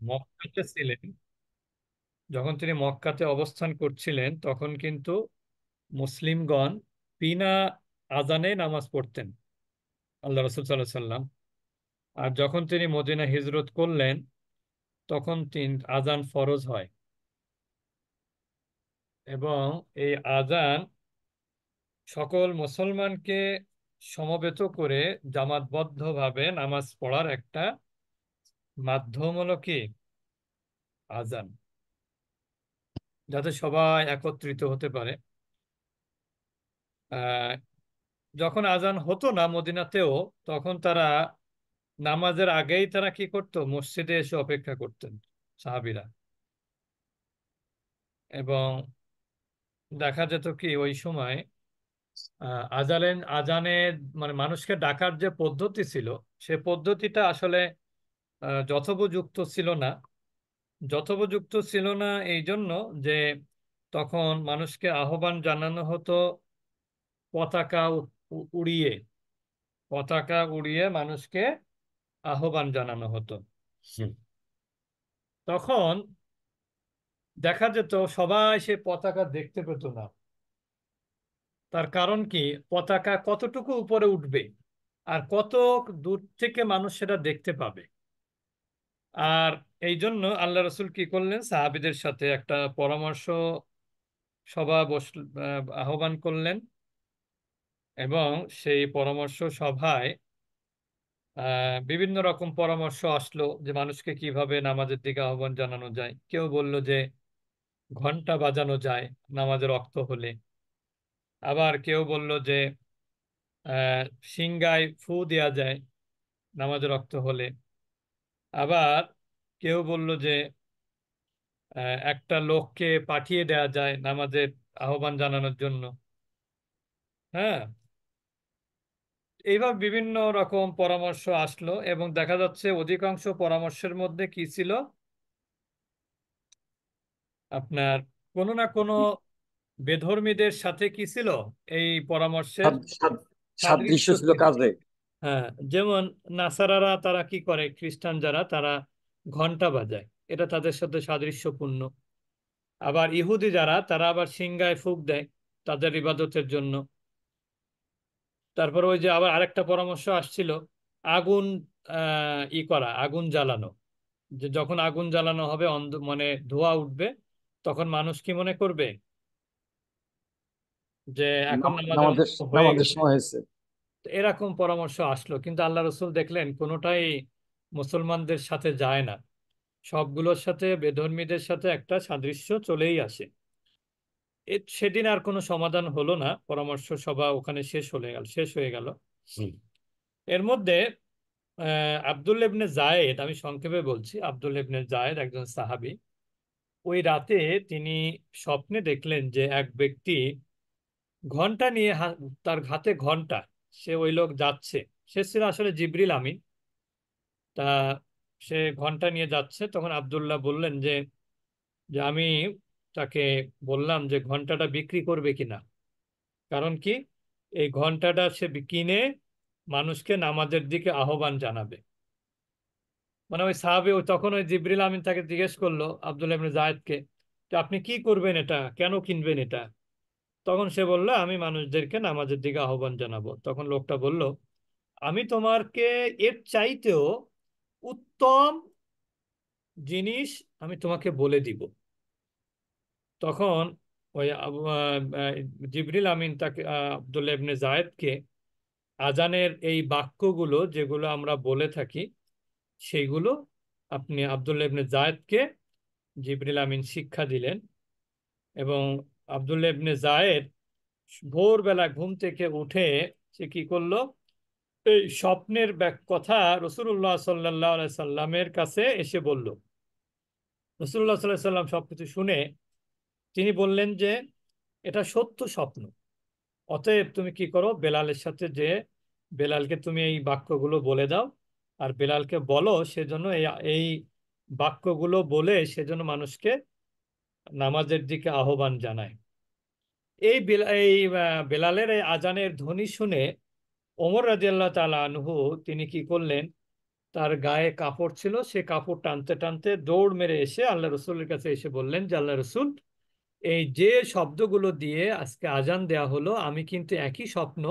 মক্কাতে ছিলেন, যখন তিনি মক্কাতে অবস্থান করছিলেন তখন কিন্তু মুসলিমগণ বিনা আজানে নামাজ পড়তেন, আল্লাহ রসুল সাল্লাহ সাল্লাম। আর যখন তিনি মদিনা হিজরত করলেন তখন আজান ফরজ হয়, এবং এই আজান সকল মুসলমানকে সমবেত করে জামাতবদ্ধভাবে নামাজ পড়ার একটা মাধ্যম হলো কি আজান, যাতে সবাই একত্রিত হতে পারে। আহ যখন আজান হতো না মদিনাতেও, তখন তারা নামাজের আগেই তারা কি করতো, মসজিদে এসে অপেক্ষা করতেন সাহাবীরা। এবং দেখা যেত কি ওই সময় আজানের মানে মানুষকে ডাকার যে পদ্ধতি ছিল, সে পদ্ধতিটা আসলে যথোপযুক্ত ছিল না। যথোপযুক্ত ছিল না এই জন্য যে তখন মানুষকে আহ্বান জানানো হতো পতাকা উড়িয়ে, পতাকা উড়িয়ে মানুষকে আহ্বান জানানো হতো। হুম। তখন দেখা যেত সবাই সে পতাকা দেখতে পেত না। তার কারণ কি, পতাকা কতটুকু উপরে উঠবে আর কত দূর থেকে মানুষ সেটা দেখতে পাবে। আর এই জন্য আল্লাহ রসুল কি করলেন, সাহাবীদের সাথে একটা পরামর্শ সভা আহ্বান করলেন। এবং সেই পরামর্শ সভায় বিভিন্ন রকম পরামর্শ আসলো যে মানুষকে কিভাবে নামাজের দিকে আহ্বান জানানো যায়। কেউ বলল যে ঘন্টা বাজানো যায় নামাজের ওয়াক্ত হলে। আবার কেউ বলল যে আহ সিংগায় ফু দেওয়া যায় নামাজের ওয়াক্ত হলে। আবার কেউ বলল যে একটা লোককে পাঠিয়ে দেওয়া যায় নামাজের আহ্বান জানানোর জন্য। হ্যাঁ, এইভাবে বিভিন্ন রকম পরামর্শ আসলো, এবং দেখা যাচ্ছে অধিকাংশ পরামর্শের মধ্যে কি ছিল, আপনার কোনো না কোনো বেধর্মীদের সাথে কি ছিল, এই পরামর্শের সাদৃশ্য সাদৃশ্য ছিল ছিল। কাজে। হ্যাঁ, যেমন নাসারারা তারা কি করে, খ্রিস্টান যারা তারা ঘন্টা বাজায়, এটা তাদের সাথে সাদৃশ্যপূর্ণ। আবার ইহুদি যারা তারা আবার সিংগায় ফুঁক দেয় তাদের ইবাদতের জন্য। তারপরে ওই যে আবার আরেকটা পরামর্শ আসছিল, আগুন করা, আগুন জ্বালানো। যে যখন আগুন জ্বালানো হবে মানে ধোঁয়া উঠবে, তখন মানুষ কি মনে করবে যে এখন নামাজের নামাজের ওয়াক্ত হয়ে নামাজের গেছে। সময় হয়েছে। তো এরকম পরামর্শ আসলো, কিন্তু আল্লাহ রসুল দেখলেন কোনোটাই মুসলমানদের সাথে যায় না, সবগুলোর সাথে বেধর্মীদের সাথে একটা সাদৃশ্য চলেই আসে। সেদিন আর কোনো সমাধান হলো না, পরামর্শ সভা ওখানে শেষ হয়ে গেল। হুম। এর মধ্যে আব্দুল ইবনে জায়েদ, আমি সংক্ষেপে বলছি, আব্দুল ইবনে জায়েদ একজন সাহাবী। ওই রাতে তিনি স্বপ্নে দেখলেন যে এক ব্যক্তি ঘন্টা নিয়ে তার হাতে ঘন্টা, সে ওই লোক যাচ্ছে, সে ছিল আসলে জিবরিল আমিন। তা সে ঘন্টা নিয়ে যাচ্ছে, তখন আব্দুল্লাহ বললেন যে যে আমি তাকে বললাম যে ঘন্টাটা বিক্রি করবে কিনা। কারণ কি, এই ঘন্টাটা সে কিনে মানুষকে নামাজের দিকে আহ্বান জানাবে। মানে ওই সাহাবী তখন ওই জিবরিল আমিন তাকে জিজ্ঞেস করলো আব্দুল্লাহ ইবনে জায়েদকে, যে আপনি কি করবেন, এটা কেন কিনবেন এটা। তখন সে বলল আমি মানুষদেরকে নামাজের দিকে আহ্বান জানাবো। তখন লোকটা বলল আমি তোমাকে এর চাইতেও উত্তম জিনিস আমি তোমাকে বলে দিব। তখন ওই জিবরিল আমিন তাকে আব্দুল্লাহ ইবনে জায়েদকে আজানের এই বাক্যগুলো যেগুলো আমরা বলে থাকি সেইগুলো আপনি আব্দুল্লাহ ইবনে জায়েদকে জিবরিল আমিন শিক্ষা দিলেন। এবং আব্দুল্লাহ ইবনে জায়েদ ভোরবেলা ঘুম থেকে উঠে সে কি করলো, এই স্বপ্নের কথা রসুল্লাহ সাল্লাহ সাল্লামের কাছে এসে বলল। রসুল্লাহ সাল্লাহ সাল্লাম সবকিছু শুনে তিনি বললেন যে এটা সত্য স্বপ্ন, অতএব তুমি কি করো, বেলালের সাথে যে বেলালকে তুমি এই বাক্যগুলো বলে দাও, আর বেলালকে বলো সেজন্য এই বাক্যগুলো বলে সেজন্য মানুষকে নামাজের দিকে আহ্বান জানায়। বেলালের এই আজানের ধ্বনি শুনে ওমর রাদিয়াল্লাহু তাআলা আনহু তিনি কি করলেন, তার গায়ে কাপড় ছিল, সে কাপড় টানতে টানতে দৌড় মেরে এসে আল্লাহ রসুলের কাছে এসে বললেন যে আল্লাহ রসুল, এই যে শব্দগুলো দিয়ে আজকে আজান দেয়া হলো, আমি কিন্তু একই স্বপ্ন,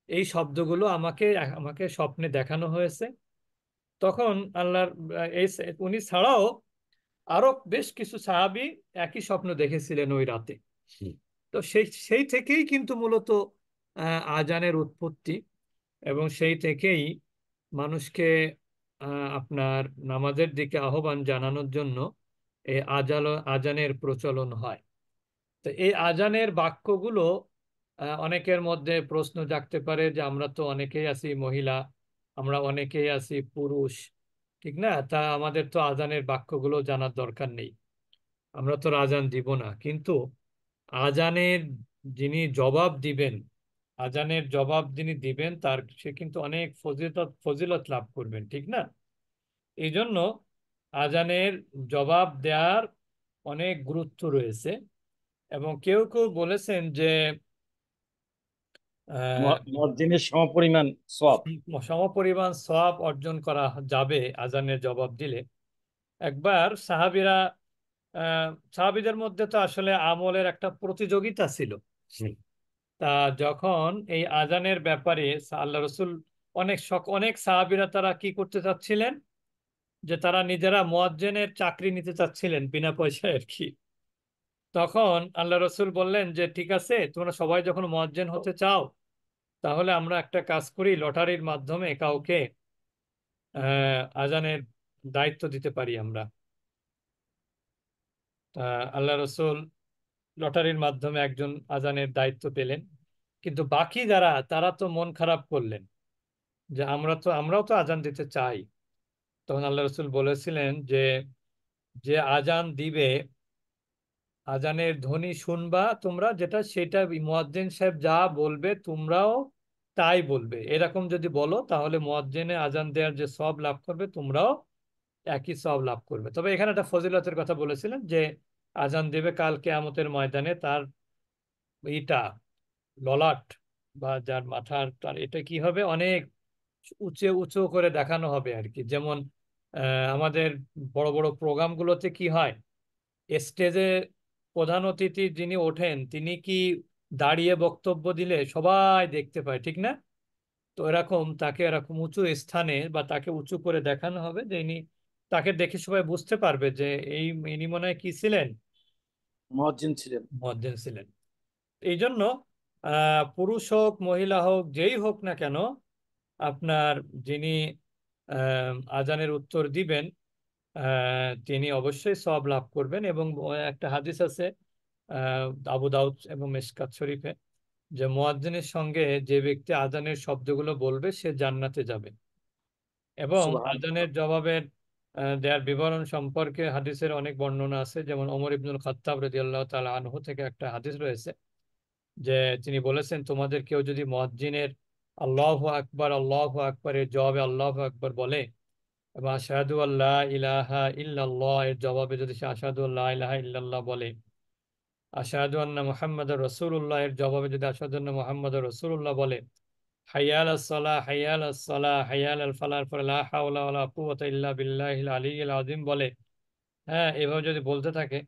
এই শব্দগুলো আমাকে আমাকে স্বপ্নে দেখানো হয়েছে। তখন আল্লাহর এই উনি ছাড়াও আরো বেশ কিছু সাহাবী একই স্বপ্ন দেখেছিলেন ওই রাতে। তো সেই সেই থেকেই কিন্তু মূলত আজানের উৎপত্তি, এবং সেই থেকেই মানুষকে আপনার নামাজের দিকে আহ্বান জানানোর জন্য এই আজানের প্রচলন হয়। তো এই আজানের বাক্যগুলো অনেকের মধ্যে প্রশ্ন জাগতে পারে যে আমরা তো অনেকেই আছি মহিলা, আমরা অনেকেই আছি পুরুষ, ঠিক না? তা আমাদের তো আজানের বাক্যগুলো জানার দরকার নেই, আমরা তো আজান দিব না। কিন্তু আজানের যিনি জবাব দিবেন, আজানের জবাব যিনি দিবেন তার সে কিন্তু অনেক ফজিলত ফজিলত লাভ করবেন, ঠিক না? এই জন্য আজানের জবাব দেওয়ার অনেক গুরুত্ব রয়েছে। এবং কেউ কেউ বলেছেন যে আহ, মুয়াজ্জিনের সমপরিমাণ সওয়াব। সমপরিমাণ সওয়াব অর্জন করা যাবে আজানের জবাব দিলে। একবার সাহাবীরা, আহ, সাহাবীদের মধ্যে তো আসলে আমলের একটা প্রতিযোগিতা ছিল। তা যখন এই আজানের ব্যাপারে আল্লাহ রসুল, অনেক সাহাবীরা তারা কি করতে চাচ্ছিলেন, যে তারা নিজেরা মুয়াজ্জিনের চাকরি নিতে চাচ্ছিলেন বিনা পয়সায় আর কি। তখন আল্লাহ রসুল বললেন যে ঠিক আছে, তোমরা সবাই যখন মুয়াজ্জিন হতে চাও, তাহলে আমরা একটা কাজ করি, লটারির মাধ্যমে কাউকে আজানের দায়িত্ব দিতে পারি আমরা। আল্লাহ রসুল লটারির মাধ্যমে একজন আজানের দায়িত্ব পেলেন। কিন্তু বাকি যারা, তারা তো মন খারাপ করলেন যে আমরাও তো আজান দিতে চাই। তখন আল্লাহ রসুল বলেছিলেন যে যে আজান দিবে, আজানের ধ্বনি শুনবা তোমরা, যেটা সেটা মুয়াজ্জিন সাহেব যা বলবে তোমরাও তাই বলবে। এরকম যদি বলো তাহলে মুয়াজ্জিনে আজান দেওয়ার যে সওয়াব লাভ করবে, তোমরাও একই সওয়াব লাভ করবে। তবে এখানে একটা ফজিলতের কথা বলেছিলেন যে আজান দেবে কাল কিয়ামতের ময়দানে, তার ইটা ললাট বা যার মাথার, তার এটা কি হবে, অনেক উঁচু উঁচু করে দেখানো হবে আর কি। যেমন আমাদের বড় বড় প্রোগ্রামগুলোতে কি হয়, স্টেজে প্রধান অতিথি যিনি ওঠেন তিনি কি দাঁড়িয়ে বক্তব্য দিলে সবাই দেখতে পায়, ঠিক না? তো এরকম তাকে এরকম উঁচু স্থানে বা তাকে উঁচু করে দেখানো হবে, যে ইনি, তাকে দেখে সবাই বুঝতে পারবে যে এই ইনি মনে হয় কি ছিলেন, মুয়াজ্জিন ছিলেন। মুয়াজ্জিন ছিলেন। এই জন্য পুরুষ হোক মহিলা হোক যেই হোক না কেন, আপনার যিনি আজানের উত্তর দিবেন তিনি অবশ্যই সওয়াব লাভ করবেন। এবং একটা হাদিস আছে আহ, আবু দাউদ এবং মিশকাত শরীফে, যে মুয়াজ্জিনের সঙ্গে যে ব্যক্তি আজানের শব্দগুলো বলবে সে জান্নাতে যাবে। এবং সুবহানাল্লাহ। আজানের জবাবের দেওয়ার বিবরণ সম্পর্কে হাদিসের অনেক বর্ণনা আছে। যেমন ওমর ইবনুল খাত্তাব রাদিয়াল্লাহু তাআলা আনহু থেকে একটা হাদিস রয়েছে, যে তিনি বলেছেন, তোমাদের কেউ যদি মুয়াজ্জিনের আল্লাহু আকবার আল্লাহু আকবরের জবাবে আল্লাহু আকবার বলে, এবং আশহাদু আল্লাহ ইলাহা ইল্লাল্লাহ এর জবাবে যদি সে আশহাদু আল্লাহ ইলাহা ইল্লাল্লাহ বলে, আশহাদু আন্না মুহাম্মাদুর রাসূলুল্লাহ এর জবাবে যদি আশহাদু আন্না মুহাম্মাদুর রাসূলুল্লাহ বলে, হাইয়াল সালাহ হাইয়াল সালাহ হাইয়াল আল ফালাহ পরে লা হাওলা ওয়ালা কুওয়াতা ইল্লা বিল্লাহিল আলিয়্যিল আযীম বলে, হ্যাঁ, এভাবে যদি বলতে থাকে,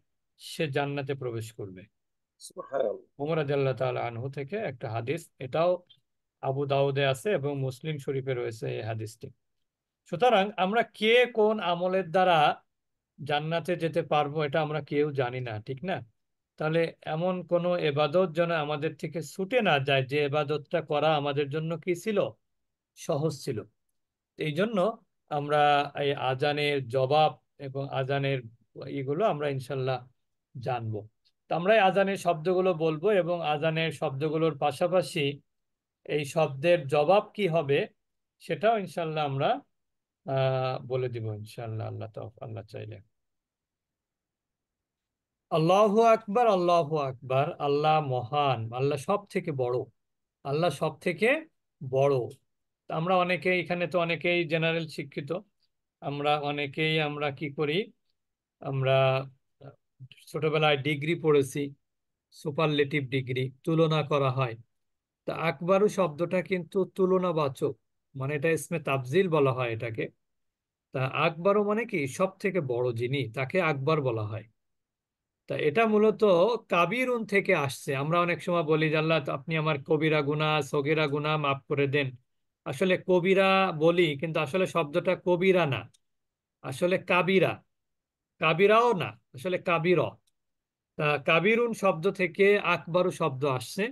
সে জান্নাতে প্রবেশ করবে। সুবহানাল্লাহ। ওমর রাদিয়াল্লাহু তাআলা আনহু থেকে একটা হাদিস, এটাও আবু দাউদে আছে এবং মুসলিম শরীফে রয়েছে এই হাদিসটি। সুতরাং আমরা কে কোন আমলের দ্বারা জান্নাতে যেতে পারবো এটা আমরা কেউ জানি না, ঠিক না? তাহলে এমন কোনো এবাদত যেন আমাদের থেকে ছুটে না যায়, যে এবাদতটা করা আমাদের জন্য কি ছিল, সহজ ছিল। এই জন্য আমরা এই আজানের জবাব এবং আজানের এগুলো আমরা ইনশাল্লাহ জানবো। তো আমরা এই আজানের শব্দগুলো বলবো, এবং আজানের শব্দগুলোর পাশাপাশি এই শব্দের জবাব কি হবে সেটাও ইনশাল্লাহ আমরা বলে দিব ইনশাল্লাহ, আল্লাহ চাইলে। আল্লাহু আকবার আল্লাহু আকবার, আল্লাহ মহান, আল্লাহ সব থেকে বড়, আল্লাহ সব থেকে বড়। তা আমরা অনেকেই এখানে তো অনেকেই জেনারেল শিক্ষিত, আমরা অনেকেই আমরা কি করি, আমরা আহ, ছোটবেলায় ডিগ্রি পড়েছি, সুপারলেটিভ ডিগ্রি, তুলনা করা হয়। তা আকবারু শব্দটা কিন্তু তুলনাবাচক, মানে এটা ইসমে তাফজিল বলা হয় এটাকে। তা আকবরও মানে কি সব থেকে বড় যিনি, তাকে আকবর বলা হয়। তা এটা মূলত কাবিরুন থেকে আসছে। আমরা অনেক সময় বলি যে আল্লাহ আপনি আমার কবিরা গুনাহ সগীরা গুনাহ মাফ করে দেন। আসলে কবিরা বলি, কিন্তু আসলে শব্দটা কবিরা না, আসলে কাবিরা। কাবিরাও না, আসলে কাবির। তা কাবিরুন শব্দ থেকে আকবরু শব্দ আসছে।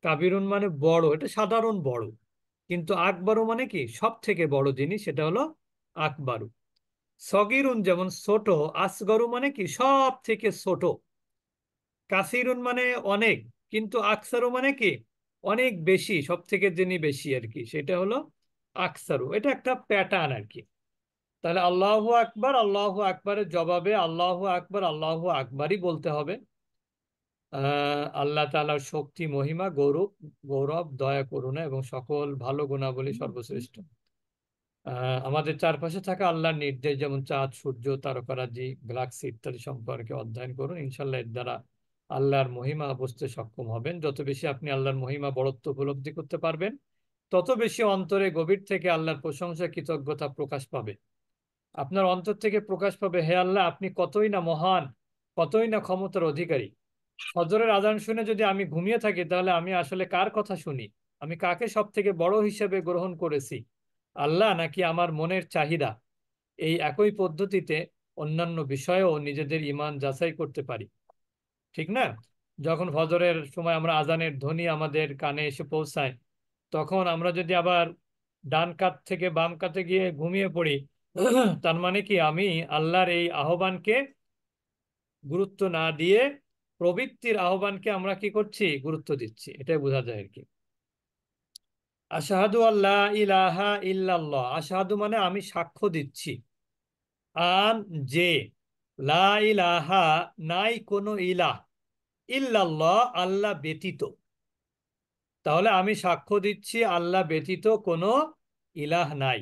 কাবিরুন মানে বড়, এটা সাধারণ বড়, কিন্তু আকবরু মানে কি সব থেকে বড় জিনিস, সেটা হলো আকবরু। সগিরুন যেমন ছোট, আসগরু মানে কি সব থেকে ছোট। কাসিরুন মানে অনেক, কিন্তু আকসারু মানে কি অনেক বেশি, সব থেকে যিনি বেশি আর কি, সেটা হলো আকসারু। এটা একটা প্যাটার্ন আর কি। তাহলে আল্লাহু আকবার, আল্লাহু আকবারের জবাবে আল্লাহু আকবার আল্লাহু আকবারই বলতে হবে। আল্লাহ তাআলার শক্তি মহিমা গৌরব গৌরব দয়া করুণা এবং সকল ভালো গুণাবলী সর্বশ্রেষ্ঠ। আমাদের চারপাশে থাকা আল্লাহর নির্দেশ, যেমন চাঁদ সূর্য তারকারাজি গ্যালাক্সি ইত্যাদি সম্পর্কে অধ্যয়ন করুন। ইনশাল্লাহ এর দ্বারা আল্লাহর মহিমা বুঝতে সক্ষম হবেন। যত বেশি আপনি আল্লাহর মহিমা বড়ত্ব উপলব্ধি করতে পারবেন, তত বেশি অন্তরে গভীর থেকে আল্লাহর প্রশংসা কৃতজ্ঞতা প্রকাশ পাবে। আপনার অন্তর থেকে প্রকাশ পাবে, হে আল্লাহ আপনি কতই না মহান, কতই না ক্ষমতার অধিকারী। ফজরের আজান শুনে যদি আমি ঘুমিয়ে থাকি, তাহলে আমি আসলে কার কথা শুনি? আমি কাকে সব থেকে বড় হিসেবে গ্রহণ করেছি, আল্লাহ নাকি আমার মনের চাহিদা? এই একই পদ্ধতিতে অন্যান্য বিষয়েও নিজেদের ঈমান যাচাই করতে পারি, ঠিক না? যখন ফজরের সময় আমরা আজানের ধ্বনি আমাদের কানে এসে পৌঁছায়, তখন আমরা যদি আবার ডান কাত থেকে বাম কাতে গিয়ে ঘুমিয়ে পড়ি, তার মানে কি আমি আল্লাহর এই আহ্বানকে গুরুত্ব না দিয়ে প্রবৃত্তির আহ্বানকে আমরা কি করছি, গুরুত্ব দিচ্ছি। এটাই বোঝা যায় আর কি। আশহাদু আল্লাহ ইলাহা ইল্লাল্লাহ, আশহাদু মানে আমি সাক্ষ্য দিচ্ছি, আন যে, লা ইলাহা নাই কোনো ইলাহ, ইল্লাল্লাহ আল্লাহ ব্যতীত। তাহলে আমি সাক্ষ্য দিচ্ছি আল্লাহ ব্যতীত কোনো ইলাহ নাই।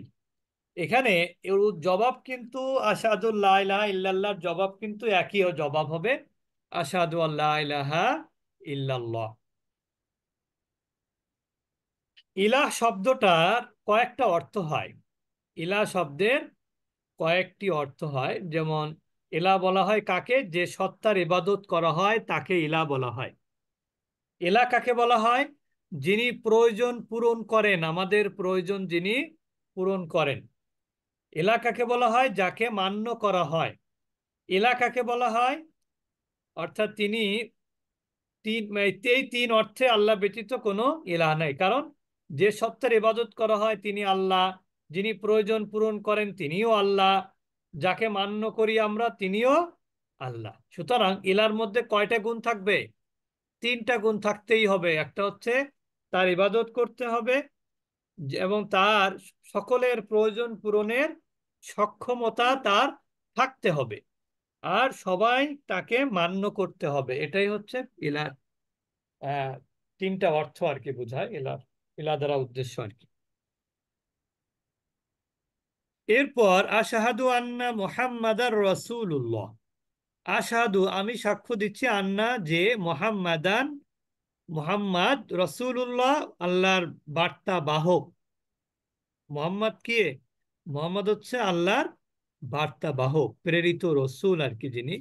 এখানে এর জবাব কিন্তু আশহাদু লা ইলাহা ইল্লাল্লাহর জবাব কিন্তু একই জবাব হবে, আশহাদু আল্লা ইলাহা ইল্লাল্লাহ। ইলাহ শব্দটার কয়েকটা অর্থ হয়। ইলাহ শব্দের কয়েকটি অর্থ হয়। যেমন ইলাহ বলা হয় কাকে, যে সত্তার ইবাদত করা হয় তাকে ইলাহ বলা হয়। ইলাহ কাকে বলা হয়? যিনি প্রয়োজন পূরণ করেন, আমাদের প্রয়োজন যিনি পূরণ করেন। ইলাহ কাকে বলা হয়? যাকে মান্য করা হয়। ইলাহ কাকে বলা হয়? অর্থাৎ তিনি এই তিন অর্থে আল্লাহ ব্যতীত কোনো ইলাহ নাই। কারণ যে সত্তার ইবাদত করা হয় তিনি আল্লাহ, যিনি প্রয়োজন পূরণ করেন তিনিও আল্লাহ, যাকে মান্য করি আমরা তিনিও আল্লাহ। সুতরাং ইলার মধ্যে কয়টা গুণ থাকবে? তিনটা গুণ থাকতেই হবে। একটা হচ্ছে তার ইবাদত করতে হবে, এবং তার সকলের প্রয়োজন পূরণের সক্ষমতা তার থাকতে হবে, আর সবাই তাকে মান্য করতে হবে। এটাই হচ্ছে ইলাহ। আহ, তিনটা অর্থ আর কি বোঝায় ইলাহ, ইলাহ দ্বারা উদ্দেশ্য আর কি। এরপর আশহাদু আন্না মুহাম্মাদার রাসূলুল্লাহ, আশহাদু আমি সাক্ষ্য দিচ্ছি, আন্না যে, মুহাম্মাদান মুহাম্মদ, রাসূলুল্লাহ আল্লাহর বার্তা বাহক। মোহাম্মদ কে? মোহাম্মদ হচ্ছে আল্লাহর বার্তা বাহক, প্রেরিত রসুল আর কি যিনি।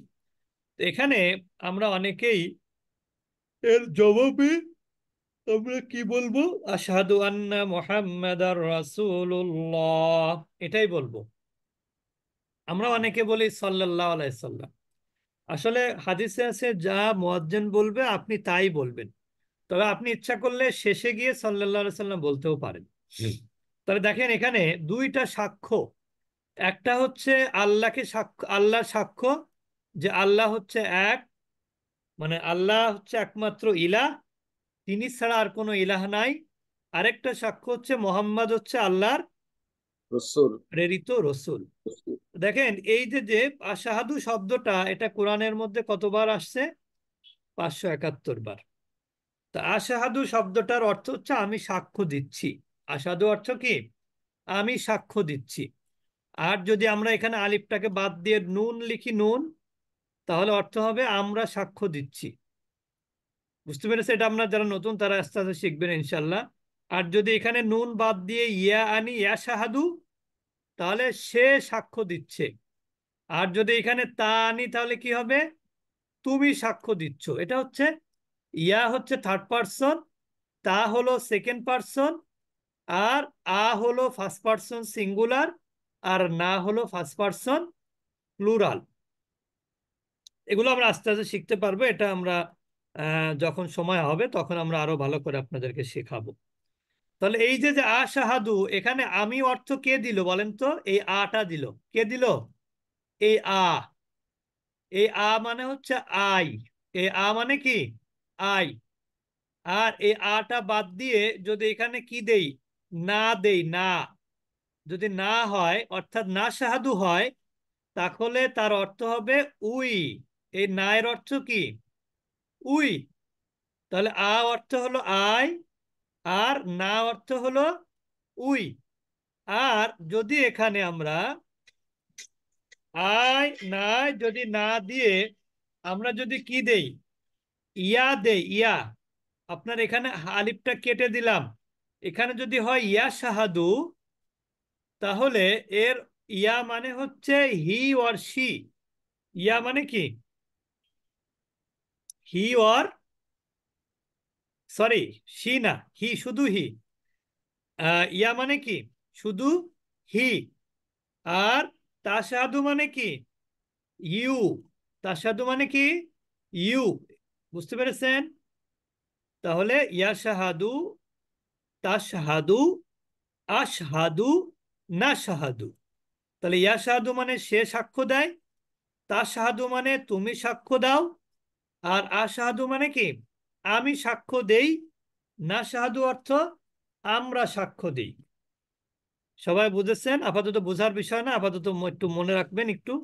তো এখানে আমরা অনেকেই এর জবাবে আমরা কি বলবো? আশহাদু আন্না মুহাম্মাদার রাসূলুল্লাহ, এটাই বলবো। আমরা অনেকে বলি সাল্লাল্লাহু আলাইহি সাল্লাম। আসলে হাদিসে আছে যা মুয়াজ্জিন বলবে আপনি তাই বলবেন। তবে আপনি ইচ্ছা করলে শেষে গিয়ে সাল্লাল্লাহু আলাইহি সাল্লাম বলতেও পারেন। তাহলে দেখেন এখানে দুইটা সাক্ষ্য। একটা হচ্ছে আল্লাহকে সাক্ষ্য, আল্লাহ সাক্ষ্য যে আল্লাহ হচ্ছে এক, মানে আল্লাহ হচ্ছে একমাত্র ইলাহ, তিনি ছাড়া আর কোনো ইলাহ নাই। আরেকটা সাক্ষ্য হচ্ছে মোহাম্মদ হচ্ছে আল্লাহর রসুল। প্রেরিত রসুল। দেখেন এই যে যে আশাহাদু শব্দটা, এটা কোরআনের মধ্যে কতবার আসছে? 571 বার। তা আশাহাদু শব্দটার অর্থ হচ্ছে আমি সাক্ষ্য দিচ্ছি। আশাহাদু অর্থ কি? আমি সাক্ষ্য দিচ্ছি। আর যদি আমরা এখানে আলিফটাকে বাদ দিয়ে নুন লিখি, নুন, তাহলে অর্থ হবে আমরা সাক্ষ্য দিচ্ছি। বুঝতে পেরেছে? এটা আপনার যারা নতুন তারা আস্তে আস্তে শিখবেন ইনশাল্লাহ। আর যদি এখানে নুন বাদ দিয়ে ইয়া আনি ইয়া শাহাদু, তাহলে সে সাক্ষ্য দিচ্ছে। আর যদি এখানে তা আনি তাহলে কি হবে? তুমি সাক্ষ্য দিচ্ছ। এটা হচ্ছে, ইয়া হচ্ছে থার্ড পার্সন, তা হলো সেকেন্ড পার্সন, আর আ হলো ফার্স্ট পার্সন সিঙ্গুলার, আর না হলো ফার্স্ট পার্সন প্লুরাল। এগুলো আমরা আস্তে আস্তে শিখতে পারবো। এটা আমরা যখন সময় হবে তখন আমরা আরো ভালো করে আপনাদেরকে শেখাবো। তাহলে এই যে যে আশাহাদু, এখানে আমি অর্থ কে দিল বলেন তো? এই আটা দিল। কে দিল? এই আ। এই আ মানে হচ্ছে আই। এই আ মানে কি? আই। আর এই আটা বাদ দিয়ে যদি এখানে কি দেই, না দেই, না, যদি না হয় অর্থাৎ না শাহাদু হয়, তাহলে তার অর্থ হবে উই। এই না এর অর্থ কি? উই। তাহলে আ অর্থ হলো আই, আর না অর্থ হলো উই। আর যদি এখানে আমরা আই নাই যদি না দিয়ে আমরা যদি কি দেই, ইয়া দেই, ইয়া, আপনার এখানে আলিফটা কেটে দিলাম, এখানে যদি হয় ইয়া শাহাদু, তাহলে এর ইয়া মানে হচ্ছে হি অর শি। ইয়া মানে কি? হি অর, সরি, শি না, হি, শুধু হি। ইয়া মানে কি? শুধু হি। আর তাশাহাদু মানে কি? ইউ। তাশাহাদু মানে কি? ইউ। বুঝতে পেরেছেন? তাহলে ইয়া শাহাদু, তাশহাদু, আশহাদু, না শাহাদু। তাহলে ইয়া শাহাদু মানে সে সাক্ষ্য দেয়, তাশহাদু মানে তুমি সাক্ষ্য দাও, আর আশহাদু মানে কি? আমি সাক্ষ্য দেই, না শাহাদু অর্থ আমরা সাক্ষ্য দিই। সবাই বুঝেছেন? আপাতত বোঝার বিষয় না, আপাতত একটু মনে রাখবেন একটু।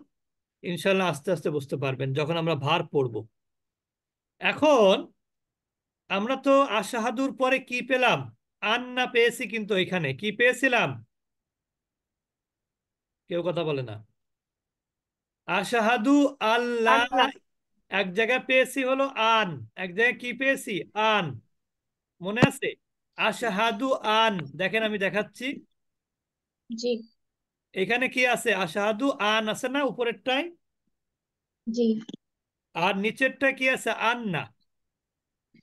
ইনশাল্লাহ আস্তে আস্তে বুঝতে পারবেন যখন আমরা ভার পড়ব। এখন আমরা তো আশাহাদুর পরে কি পেলাম? আন্না পেয়েছি, কিন্তু এখানে কি পেয়েছিলাম? কেউ কথা বলে না। আশাহাদু আল্লাহ, আল্লাহ। এক জায়গায় পেয়েছি হলো আন, এক জায়গায় কি পেয়েছি? আন। মনে আছে? আশাহাদু আন, দেখেন আমি দেখাচ্ছি। জি। এখানে কি আছে? আশাহাদু আন আছে না উপরেরটায়? জি। আর নিচেরটা কি আছে? আন্না।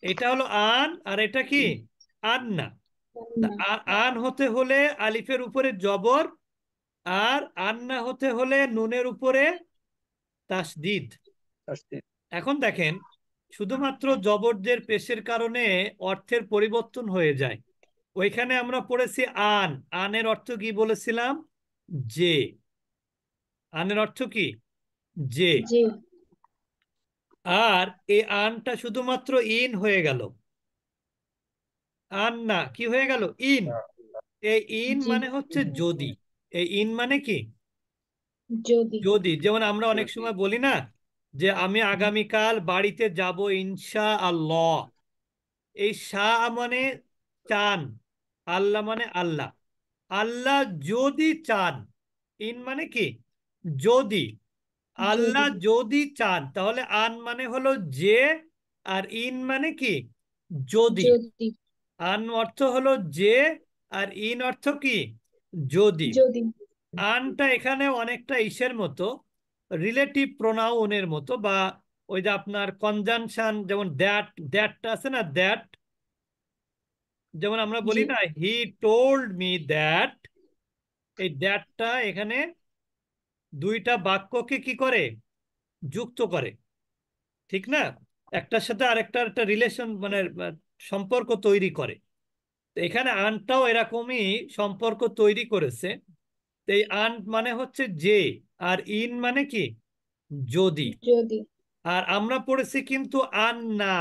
এটা হলো আন, আর এটা কি? আন্না। তা আল্লাহ। আন হতে হলে আলিফের উপরে জবর, আর আন্না হতে হলে নুনের উপরে তাসদিদ। এখন দেখেন, শুধুমাত্র জবরদের পেশের কারণে অর্থের পরিবর্তন হয়ে যায়। ওইখানে আমরা পড়েছি আন। আনের অর্থ কি বলেছিলাম? যে। আনের অর্থ কি? যে। জি। আর এই আনটা শুধুমাত্র ইন হয়ে গেল। আন না, কি হয়ে গেল? ইন। এই ইন জি। মানে হচ্ছে যদি। এই ইন মানে কি? যদি। যদি। যেমন আমরা অনেক সময় বলি না যে আমি আগামীকাল বাড়িতে যাব ইনশা আল্লাহ। এই শাহ মানে চান, আল্লাহ মানে আল্লাহ। আল্লাহ যদি চান। ইন মানে কি? যদি। আল্লাহ যদি। যদি চান, তাহলে আন মানে হলো যে, আর ইন মানে কি? যদি। যদি। আন অর্থ হলো যে, আর ইন অর্থ কি? যদি। যদি। আনটা এখানে অনেকটা ইসের মতো, রিলেটিভ প্রোনাউনের মতো, বা ওই যে আপনার কনজাংশন, যেমন দ্যাট, দ্যাটটা আছে না, দ্যাট। যেমন আমরা জি। বলি না হি টোল্ড মি দ্যাট। এই দ্যাটটা এখানে দুইটা বাক্যকে কি করে? যুক্ত করে। ঠিক না? একটার সাথে আরেকটার একটা রিলেশন, মানে সম্পর্ক তৈরি করে। তো এখানে আনটাও এরকমই সম্পর্ক তৈরি করেছে। তো এই আন মানে হচ্ছে যে, আর ইন মানে কি? যদি। যদি। আর আমরা পড়েছি কিন্তু আন্না,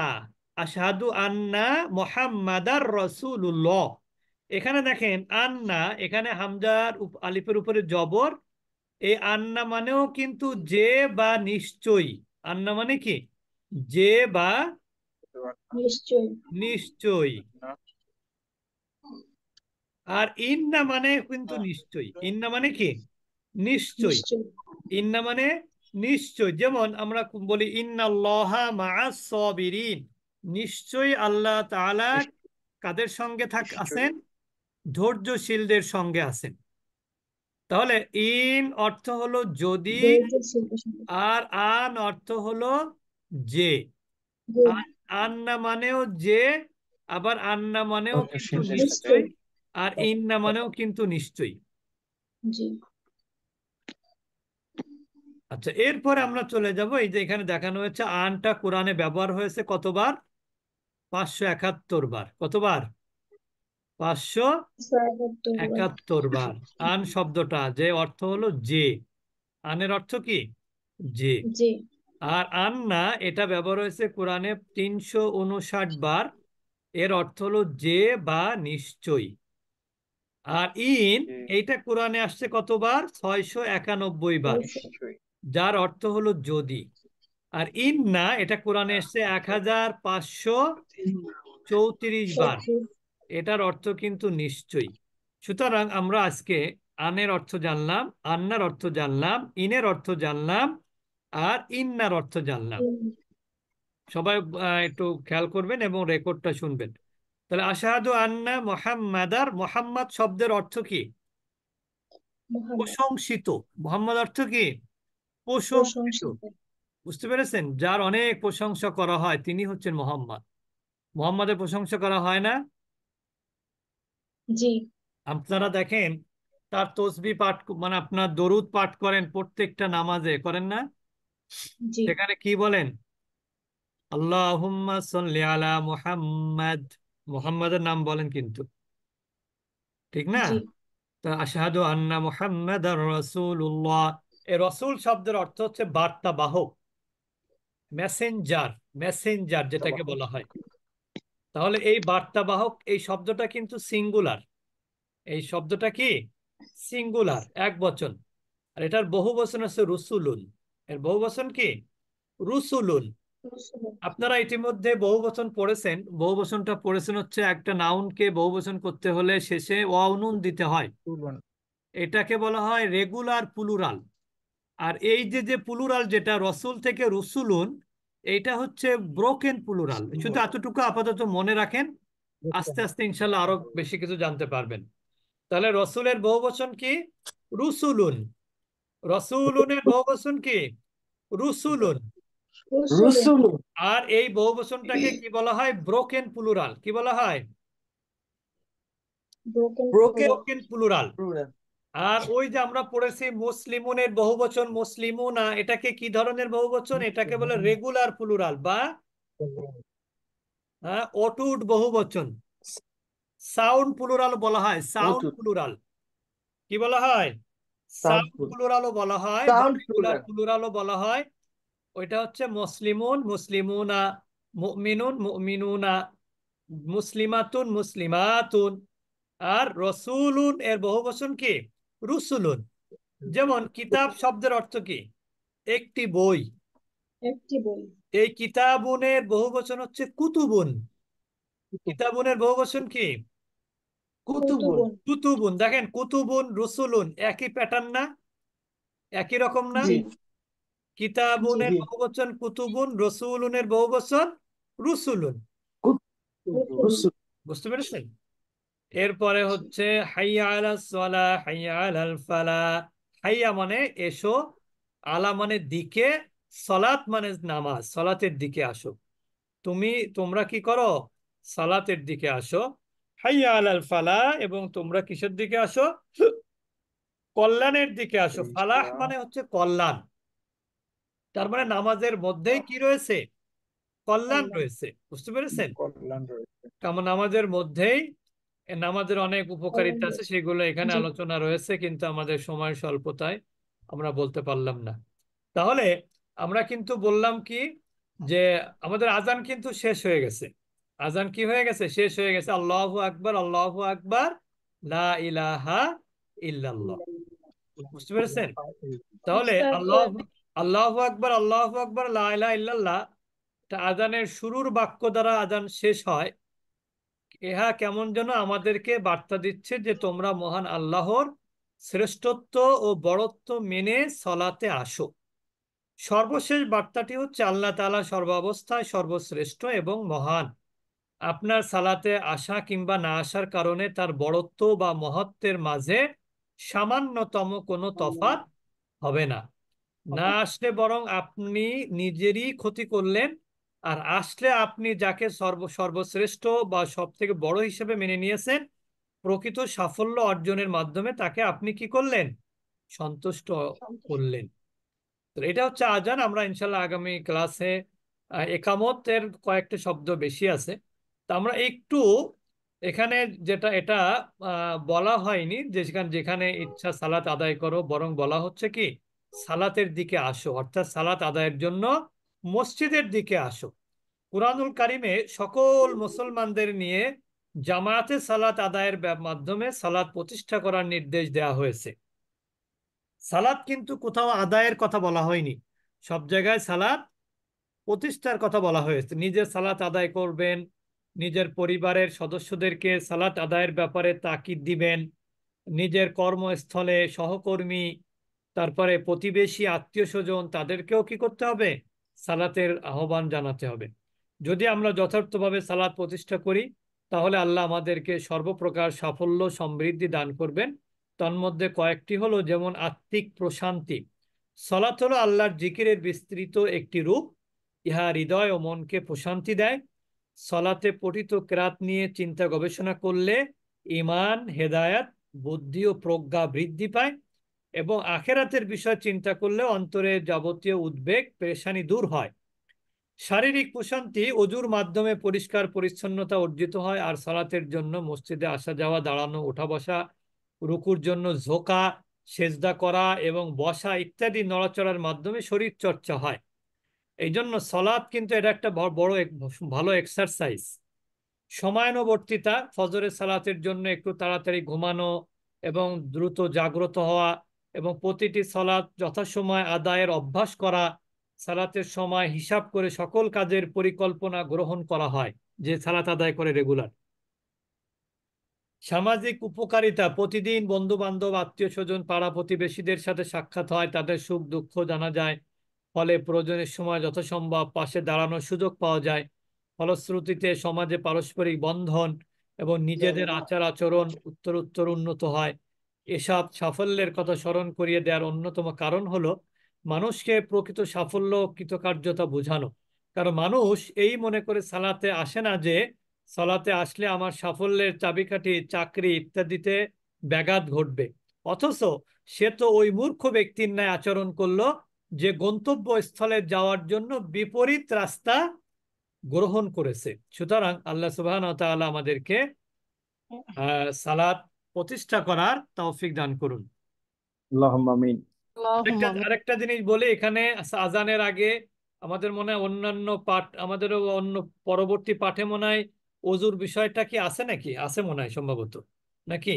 আশহাদু আন্না মুহাম্মাদার রাসূলুল্লাহ। এখানে দেখেন আন্না, এখানে হামজার আলিফের উপরে জবর। এই আন্না মানেও কিন্তু যে বা নিশ্চয়ই। আন্না মানে কি? যে বা নিশ্চয়। নিশ্চয়ই। আর ইন্না মানে কিন্তু নিশ্চয়ই। ইন্না মানে কি? নিশ্চয়ই। নিশ্চয়। ইন্না মানে নিশ্চয়। যেমন আমরা বলি ইন্নাল্লাহা মাআস সাবিরিন, নিশ্চয়ই আল্লাহ তাআলা কাদের সঙ্গে নিশ্চয়ই। আছেন? ধৈর্যশীলদের সঙ্গে আছেন। তাহলে ইন অর্থ হলো যদি, ধৈর্যশীলদের সঙ্গে। আর আন অর্থ হলো যে। গুড। আন্না মানেও যে, আবার আন্না মানেও কিন্তু ধৈর্যশীলদের সাথে। নিশ্চয়ই, নিশ্চয়ই। আর ইন্না মানেও কিন্তু নিশ্চয়ই। জি। আচ্ছা, এরপরে আমরা চলে যাব, এই যে এখানে দেখানো হয়েছে আনটা কোরআনে ব্যবহার হয়েছে কতবার? 571 বার। কতবার? 71 বার। 571 বার। আন শব্দটা যে অর্থ হলো যে, আনের অর্থ কি? যে। জি। আর আন্না এটা ব্যবহার হয়েছে কোরআনে 359 বার। এর অর্থ হলো যে বা নিশ্চয়ই। আর ইন যে এইটা কোরআনে আসছে কতবার? 691 বার, নিশ্চয়ই। যার অর্থ হলো যদি। আর ইন্না এটা কোরআনে এসছে 1534 বার, সত্যি। এটার অর্থ কিন্তু নিশ্চয়ই। সুতরাং আমরা আজকে আনের অর্থ জানলাম, আন্নার অর্থ জানলাম, ইনের অর্থ জানলাম, আর ইন্নার অর্থ জানলাম। সবাই একটু খেয়াল করবেন এবং রেকর্ডটা শুনবেন। তাহলে আশহাদু আন্না মুহাম্মাদার, মোহাম্মদ শব্দের অর্থ কি? মোহাম্মদ। প্রশংসিত। মোহাম্মদ অর্থ কি? প্রশংসিত। প্রশংসিত। বুঝতে পেরেছেন? যার অনেক প্রশংসা করা হয় তিনি হচ্ছেন মোহাম্মদ। মোহাম্মদের প্রশংসা করা হয় না? জি। আপনারা দেখেন তার তসবিহ পাঠ, মানে আপনার দরুদ পাঠ করেন প্রত্যেকটা নামাজে, করেন না? জি। সেখানে কি বলেন? আল্লাহুম্মা সাল্লি আলা মুহাম্মাদ। মুহাম্মাদের নাম বলেন কিন্তু, ঠিক না? জি। তা আশহাদু আন্না মুহাম্মাদার রাসূলুল্লাহ। এই রাসূল শব্দের অর্থ হচ্ছে বার্তা বাহক, মেসেঞ্জার। মেসেঞ্জার যেটাকে বলা হয়। তাহলে এই বার্তা বাহক, এই শব্দটা কিন্তু সিঙ্গুলার। এই শব্দটা কি? সিঙ্গুলার, এক বচন। আর এটার বহু বচন আছে রুসুলুন। এর বহু বচন কি? রুসুলুন। আপনারা ইতিমধ্যে বহু বচন পড়েছেন। বহু বচনটা পড়েছেন হচ্ছে একটা নাউনকে বহু বচন করতে হলে শেষে অনুন দিতে হয়। এটাকে বলা হয় রেগুলার প্লুরাল। আর এই যে যে প্লুরাল, যেটা রসুল থেকে রসুলুন, এইটা হচ্ছে ব্রোকেন প্লুরাল। শুধু এতটুকু আপাতত মনে রাখেন, আস্তে আস্তে ইনশাল্লাহ আরো বেশি কিছু জানতে পারবেন। তাহলে রসুলের বহুবচন কি? রুসুলুন। রসুলুনের বহুবচন কি? রুসুলুন। রসুল। আর এই বহুবচনটাকে কি বলা হয়? Broken plural. কি বলা হয়? Broken broken plural. আর ওই যে আমরা পড়েছি মুসলিমুনের বহুবচন মুসলিমুনা, এটাকে কি ধরনের বহুবচন? এটাকে বলে রেগুলার প্লুরাল বা অটুট বহুবচন। সাউন্ড প্লুরাল বলা হয়, সাউন্ড প্লুরাল। কি বলা হয়? সাউন্ড প্লুরালও বলা হয় বা রেগুলার প্লুরালও বলা হয়। ওইটা হচ্ছে মুসলিমুন মুসলিমুনা, মুমিনুন মুমিনুনা, মুসলিমাতুন মুসলিমাতুন। আর রসুলুন এর বহুবচন কি? রুসুলুন। যেমন কিতাব শব্দের অর্থ কি? একটি বই। একটি বই। এই কিতাবুনের বহুবচন হচ্ছে কুতুবুন। কিতাবুনের বহুবচন কি? কুতুবুন। কুতুবুন। দেখেন, কুতুবুন রুসুলুন একই প্যাটার্ন না? একই রকম না? জি। জি। কিতাবুনের বহুবচন কুতুবুন, রসুলুনের বহুবচন রুসুলুন। রসুল। বুঝতে পেরেছেন? এরপরে হচ্ছে হাইয়া আলাস সালাহ, হাইয়া আলাল ফালাহ। হাইয়া মানে এসো, আলা মানে দিকে, সলাত মানে নামাজ, সলাতের দিকে আসো। তোমরা কি করো? সালাতের দিকে আসো। হাইয়া আলাল ফালাহ, এবং তোমরা কিসের দিকে আসো? কল্যাণের দিকে আসো। ফালাহ মানে হচ্ছে কল্যাণ। তার মানে নামাজের মধ্যেই কি রয়েছে? কল্যাণ কল্যাণ। রয়েছে। বুঝতে পেরেছেন? কারণ নামাজের মধ্যেই নামাজের অনেক কল্যাণ উপকারিতা আছে, রয়েছে। সেগুলো এখানে জি। আলোচনা রয়েছে, কিন্তু আমাদের সময় স্বল্পতায় আমরা বলতে পারলাম না। তাহলে আমরা কিন্তু বললাম কি, যে আমাদের আজান কিন্তু শেষ হয়ে গেছে। আজান কি হয়ে গেছে? শেষ হয়ে গেছে। আল্লাহু আকবার, আল্লাহু আকবার, লা ইলাহা ইল্লাল্লাহ। বুঝতে পেরেছেন? তাহলে আল্লাহ, আস্তাগফিরুল্লাহ। আল্লাহু আকবার, আল্লাহু আকবার, লা ইলাহা ইল্লাল্লাহ, তা আজানের শুরুর বাক্য দ্বারা আজান শেষ হয়। ইহা কেমন যেন আমাদেরকে বার্তা দিচ্ছে যে তোমরা মহান আল্লাহর শ্রেষ্ঠত্ব ও বড়ত্ব মেনে সলাতে আসো। সর্বশেষ বার্তাটি হচ্ছে আল্লাহ তাআলা সর্বাবস্থায় সর্বশ্রেষ্ঠ এবং মহান। আপনার সালাতে আসা কিংবা না আসার কারণে তার বড়ত্ব বা মহত্বের মাঝে সামান্যতম কোনো তফাৎ হবে না। না আসলে বরং আপনি নিজেরই ক্ষতি করলেন, আর আসলে আপনি যাকে সর্বশ্রেষ্ঠ বা সব থেকে বড় হিসেবে মেনে নিয়েছেন, প্রকৃত সাফল্য অর্জনের মাধ্যমে তাকে আপনি কি করলেন? সন্তুষ্ট করলেন। তো এটা হচ্ছে আজান। আমরা ইনশাল্লাহ আগামী ক্লাসে একামতের কয়েকটা শব্দ বেশি আছে, তা আমরা একটু এখানে যেটা এটা বলা হয়নি যে যেখানে যেখানে ইচ্ছা সালাত আদায় করো, বরং বলা হচ্ছে কি সালাতের দিকে আসো, অর্থাৎ সালাত আদায়ের জন্য মসজিদের দিকে আসো। কুরআনুল কারিমে সকল মুসলমানদের নিয়ে জামায়াতে সালাত আদায়ের মাধ্যমে সালাত প্রতিষ্ঠা করার নির্দেশ দেওয়া হয়েছে। সালাত কিন্তু কোথাও আদায়ের কথা বলা হয়নি, সব জায়গায় সালাত প্রতিষ্ঠার কথা বলা হয়েছে। নিজের সালাত আদায় করবেন, নিজের পরিবারের সদস্যদেরকে সালাত আদায়ের ব্যাপারে তাকিদ দিবেন, নিজের কর্মস্থলে সহকর্মী, তারপরে প্রতিবেশী, আত্মীয় স্বজন, তাদেরকেও কি করতে হবে? সালাতের আহ্বান জানাতে হবে। যদি আমরা যথার্থভাবে সালাত প্রতিষ্ঠা করি, তাহলে আল্লাহ আমাদেরকে সর্বপ্রকার সাফল্য সমৃদ্ধি দান করবেন। তন্মধ্যে কয়েকটি হলো, যেমন আত্মিক প্রশান্তি। সালাত হলো আল্লাহর জিকিরের বিস্তৃত একটি রূপ। ইহা হৃদয় ও মনকে প্রশান্তি দেয়। সালাতে পঠিত কেরাত নিয়ে চিন্তা গবেষণা করলে ঈমান, হেদায়াত, বুদ্ধি ও প্রজ্ঞা বৃদ্ধি পায়, এবং আখেরাতের বিষয় চিন্তা করলে অন্তরে যাবতীয় উদ্বেগ পেরেশানি দূর হয়। শারীরিক প্রশান্তি অজুর মাধ্যমে পরিষ্কার পরিচ্ছন্নতা অর্জিত হয়, আর সালাতের জন্য মসজিদে আসা যাওয়া, দাঁড়ানো, ওঠা বসা, রুকুর জন্য ঝোঁকা, সেজদা করা এবং বসা ইত্যাদি নড়াচড়ার মাধ্যমে শরীর চর্চা হয়। এই জন্য সালাত কিন্তু এটা একটা বড় ভালো এক্সারসাইজ। সময়ানুবর্তিতা, ফজরের সালাতের জন্য একটু তাড়াতাড়ি ঘুমানো এবং দ্রুত জাগ্রত হওয়া, এবং প্রতিটি সালাত যথাসময় আদায়ের অভ্যাস করা। সালাতের সময় হিসাব করে সকল কাজের পরিকল্পনা গ্রহণ করা হয় যে সালাত আদায় করে রেগুলার। সামাজিক উপকারিতা, প্রতিদিন বন্ধু বান্ধব, আত্মীয় স্বজন, পাড়া প্রতিবেশীদের সাথে সাক্ষাৎ হয়, তাদের সুখ দুঃখ জানা যায়, ফলে প্রয়োজনের সময় যথাসম্ভব পাশে দাঁড়ানোর সুযোগ পাওয়া যায়। ফলশ্রুতিতে সমাজে পারস্পরিক বন্ধন এবং নিজেদের আচার আচরণ উত্তর উন্নত হয়। এসব সাফল্যের কথা স্মরণ করিয়ে দেওয়ার অন্যতম কারণ হলো মানুষকে প্রকৃত সাফল্য ও কৃতকার্যতা বোঝানো। কারণ মানুষ এই মনে করে সালাতে আসে না যে সালাতে আসলে আমার সাফল্যের চাবিকাঠি, চাকরি ইত্যাদিতে ব্যাঘাত ঘটবে, অথচ সে তো ওই মূর্খ ব্যক্তির ন্যায় আচরণ করলো যে গন্তব্যস্থলে যাওয়ার জন্য বিপরীত রাস্তা গ্রহণ করেছে। সুতরাং আল্লাহ সুবহানাহু ওয়া তাআলা আমাদেরকে সালাত প্রতিষ্ঠা করার তৌফিক দান করুন। আল্লাহুম্মা আমিন। আল্লাহুম্মা আমিন। আরেকটা জিনিস বলি, এখানে আজানের আগে আমাদের মনে হয় অন্যান্য পাঠ, আমাদেরও অন্য পরবর্তী পাঠে মনে হয় অজুর বিষয়টা কি আছে নাকি? আছে মনে হয় সম্ভবত, নাকি?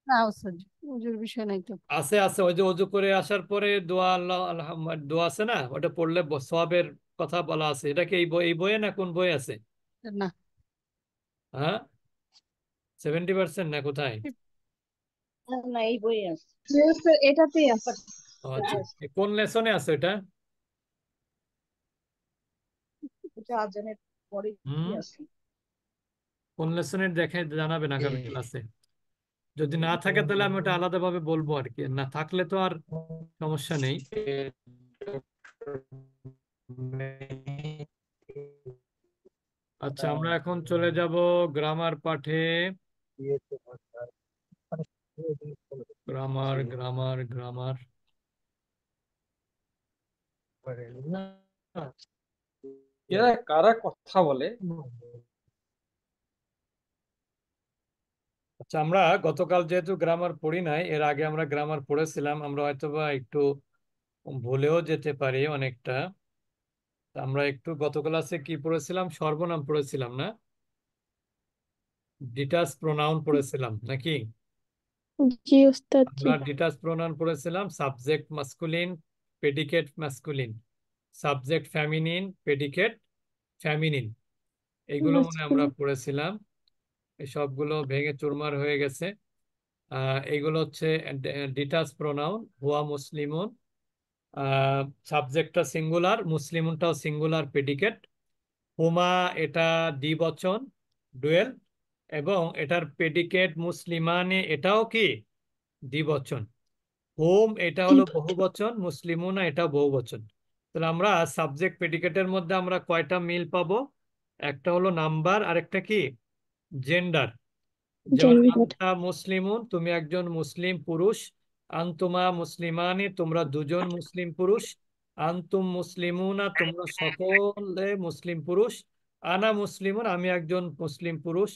না ওস্তাদ, ওজোর বিষয় নাই তো। আছে আছে, ওই যে অজু করে আসার পরে দোয়া, দোয়া আছে না, ওটা পড়লে সওয়াবের কথা বলা আছে। এটা কি এই বইয়ে না কোন বই আছে? না, হ্যাঁ, 70% না কোথায়? না এই বই আছে। এটাতেই আছে। ও আচ্ছা, কোন লেসনে আছে এটা? এটা আজানের পরে হুম, আছে। কোন লেসনের দেখে জানাবেন আগামী ক্লাসে। যদি না থাকে তাহলে আমি ওটা আলাদাভাবে বলবো আর কি, না থাকলে তো আর সমস্যা নেই। আচ্ছা, আমরা এখন চলে যাব গ্রামার পাঠে। গ্রামার গ্রামার গ্রামার এরা কারা কথা বলে? আচ্ছা, আমরা গতকাল যেহেতু গ্রামার পড়ি নাই, এর আগে আমরা গ্রামার পড়েছিলাম, আমরা হয়তোবা একটু ভুলেও যেতে পারি অনেকটা। তা আমরা একটু গত ক্লাসে কি পড়েছিলাম? সর্বনাম পড়েছিলাম না? ডিটাচ প্রোনাউন পড়েছিলাম নাকি? জি ওস্তাদ জি। আমরা ডিটাচ প্রোনাউন পড়েছিলাম, subject masculine, predicate masculine, subject feminine, predicate feminine, এইগুলো মনে হয় আমরা মাস্কুলিন। পড়েছিলাম। এই সবগুলো ভেঙে চুরমার হয়ে গেছে। এইগুলো হচ্ছে ডিটাচ প্রোনাউন, হুয়া মুসলিমুন, সাবজেক্টটা সিঙ্গুলার, মুসলিমুনটাও সিঙ্গুলার প্রেডিকেট। হুমা এটা দ্বিবচন, ডুয়েল, এবং এটার প্রেডিকেট মুসলিমানে, এটাও কি দ্বিবচন। হোম এটা হলো বহুবচন, মুসলিমুনা এটা বহুবচন। তাহলে আমরা সাবজেক্ট প্রেডিকেটের মধ্যে আমরা কয়টা মিল পাবো? একটা হলো নাম্বার, আরেকটা কি জেন্ডার। যেমন জেন্ডার। আনতা মুসলিমুন, তুমি একজন মুসলিম পুরুষ। আনতুমা মুসলিমানি, তোমরা দুজন মুসলিম পুরুষ। আনতুম মুসলিমুনা, তোমরা সকলে মুসলিম পুরুষ। আনা মুসলিমুন, আমি একজন মুসলিম পুরুষ।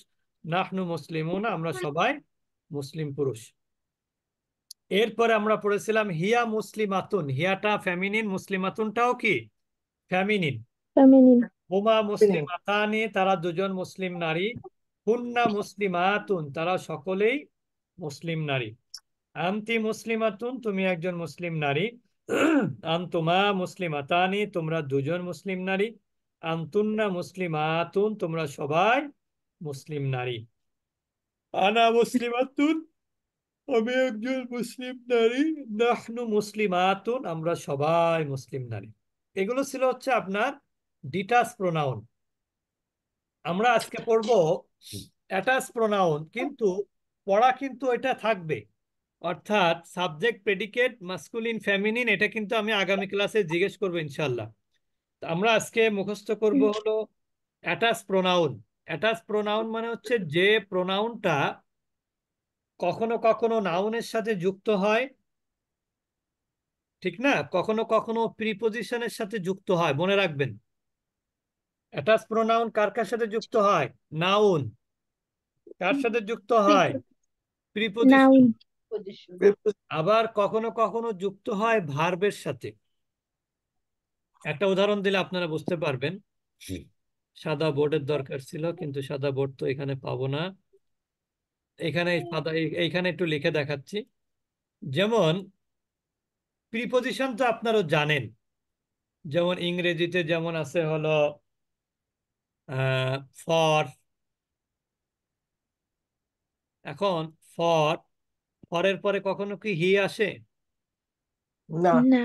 নাহনু মুসলিমুনা, আমরা সবাই মুসলিম পুরুষ। এরপরে আমরা পড়েছিলাম হিয়া মুসলিমাতুন, হিয়াটা ফেমিনিন, মুসলিমাতুনটাও কি ফেমিনিন। ফেমিনিন। হুমা মুসলিমাতানি, তারা দুজন মুসলিম নারী। হুন্না মুসলিমাতুন, তারা সকলেই মুসলিম নারী। আনতি মুসলিমাতুন, তুমি একজন মুসলিম নারী। আনতুমা মুসলিমাতানি, তোমরা দুজন মুসলিম নারী। আনতুন্না মুসলিমাতুন, তোমরা সবাই মুসলিম নারী। আনা মুসলিমাতুন, আমি একজন মুসলিম নারী। নাহনু মুসলিমাতুন, আমরা সবাই মুসলিম নারী। এগুলো ছিল হচ্ছে আপনার ডিটাচ প্রোনাউন। আমরা আজকে পড়ব অ্যাটাচ প্রোনাউন, কিন্তু পড়া কিন্তু এটা থাকবে, অর্থাৎ সাবজেক্ট প্রেডিকেট মাস্কুলিন ফেমিনিন, এটা কিন্তু আমি আগামী ক্লাসে জিজ্ঞেস করবো ইনশাল্লাহ। তো আমরা আজকে মুখস্থ করব হলো অ্যাটাচ প্রোনাউন। অ্যাটাচ প্রোনাউন মানে হচ্ছে যে প্রোনাউনটা কখনো কখনো নাউনের সাথে যুক্ত হয়, ঠিক না, কখনো কখনো প্রিপোজিশনের সাথে যুক্ত হয়। মনে রাখবেন, অ্যাটাচ প্রোনাউন কার কার সাথে যুক্ত হয়? নাউন। কার সাথে যুক্ত হয়? প্রিপোজিশন। নাউন। পজিশন। আবার কখনো কখনো যুক্ত হয় ভার্বের সাথে। একটা উদাহরণ দিলে আপনারা বুঝতে পারবেন। সাদা বোর্ডের দরকার ছিল, কিন্তু সাদা বোর্ড তো এখানে পাবো না। এখানে সাদা, এইখানে একটু লিখে দেখাচ্ছি। যেমন প্রিপোজিশন তো আপনারা জানেন, যেমন ইংরেজিতে যেমন আছে হলো ফর। এখন ফর, ফরের পরে কখনো কি হি আসে? না। না।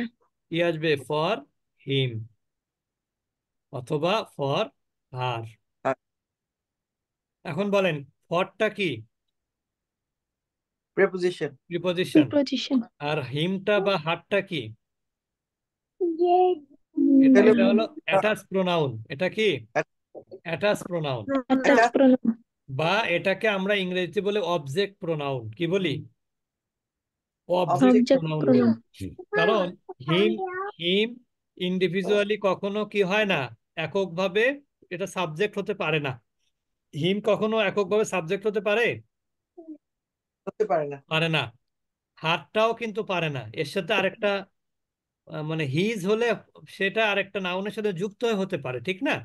কি আসবে? ফর হিম অথবা ফর হার। এখন বলেন, ফরটা কি? প্রেপোজিশন। প্রিপোজিশন। প্রিপোজিশন। আর হিমটা বা হারটা কি? এটা এটা এটা নাউন। হলো অ্যাটাচ প্রোনাউন। এটা কি অ্যাটাচ প্রোনাউন, অ্যাটাচ প্রোনাউন। বা এটাকে আমরা ইংরেজিতে বলে অবজেক্ট প্রোনাউন। কি বলি? অবজেক্ট অবজেক্ট প্রোনাউন বলি। প্রোনাউন। কারণ হিম, হিম ইন্ডিভিজুয়ালি কখনো কি হয় না, এককভাবে এটা সাবজেক্ট হতে পারে না। হিম কখনো এককভাবে সাবজেক্ট হতে পারে? হতে পারে না। পারে না। হারটাও কিন্তু পারে না। এর সাথে আরেকটা মানে হিজ হলে সেটা আরেকটা নাউনের সাথে যুক্ত হয়ে হতে পারে, ঠিক না?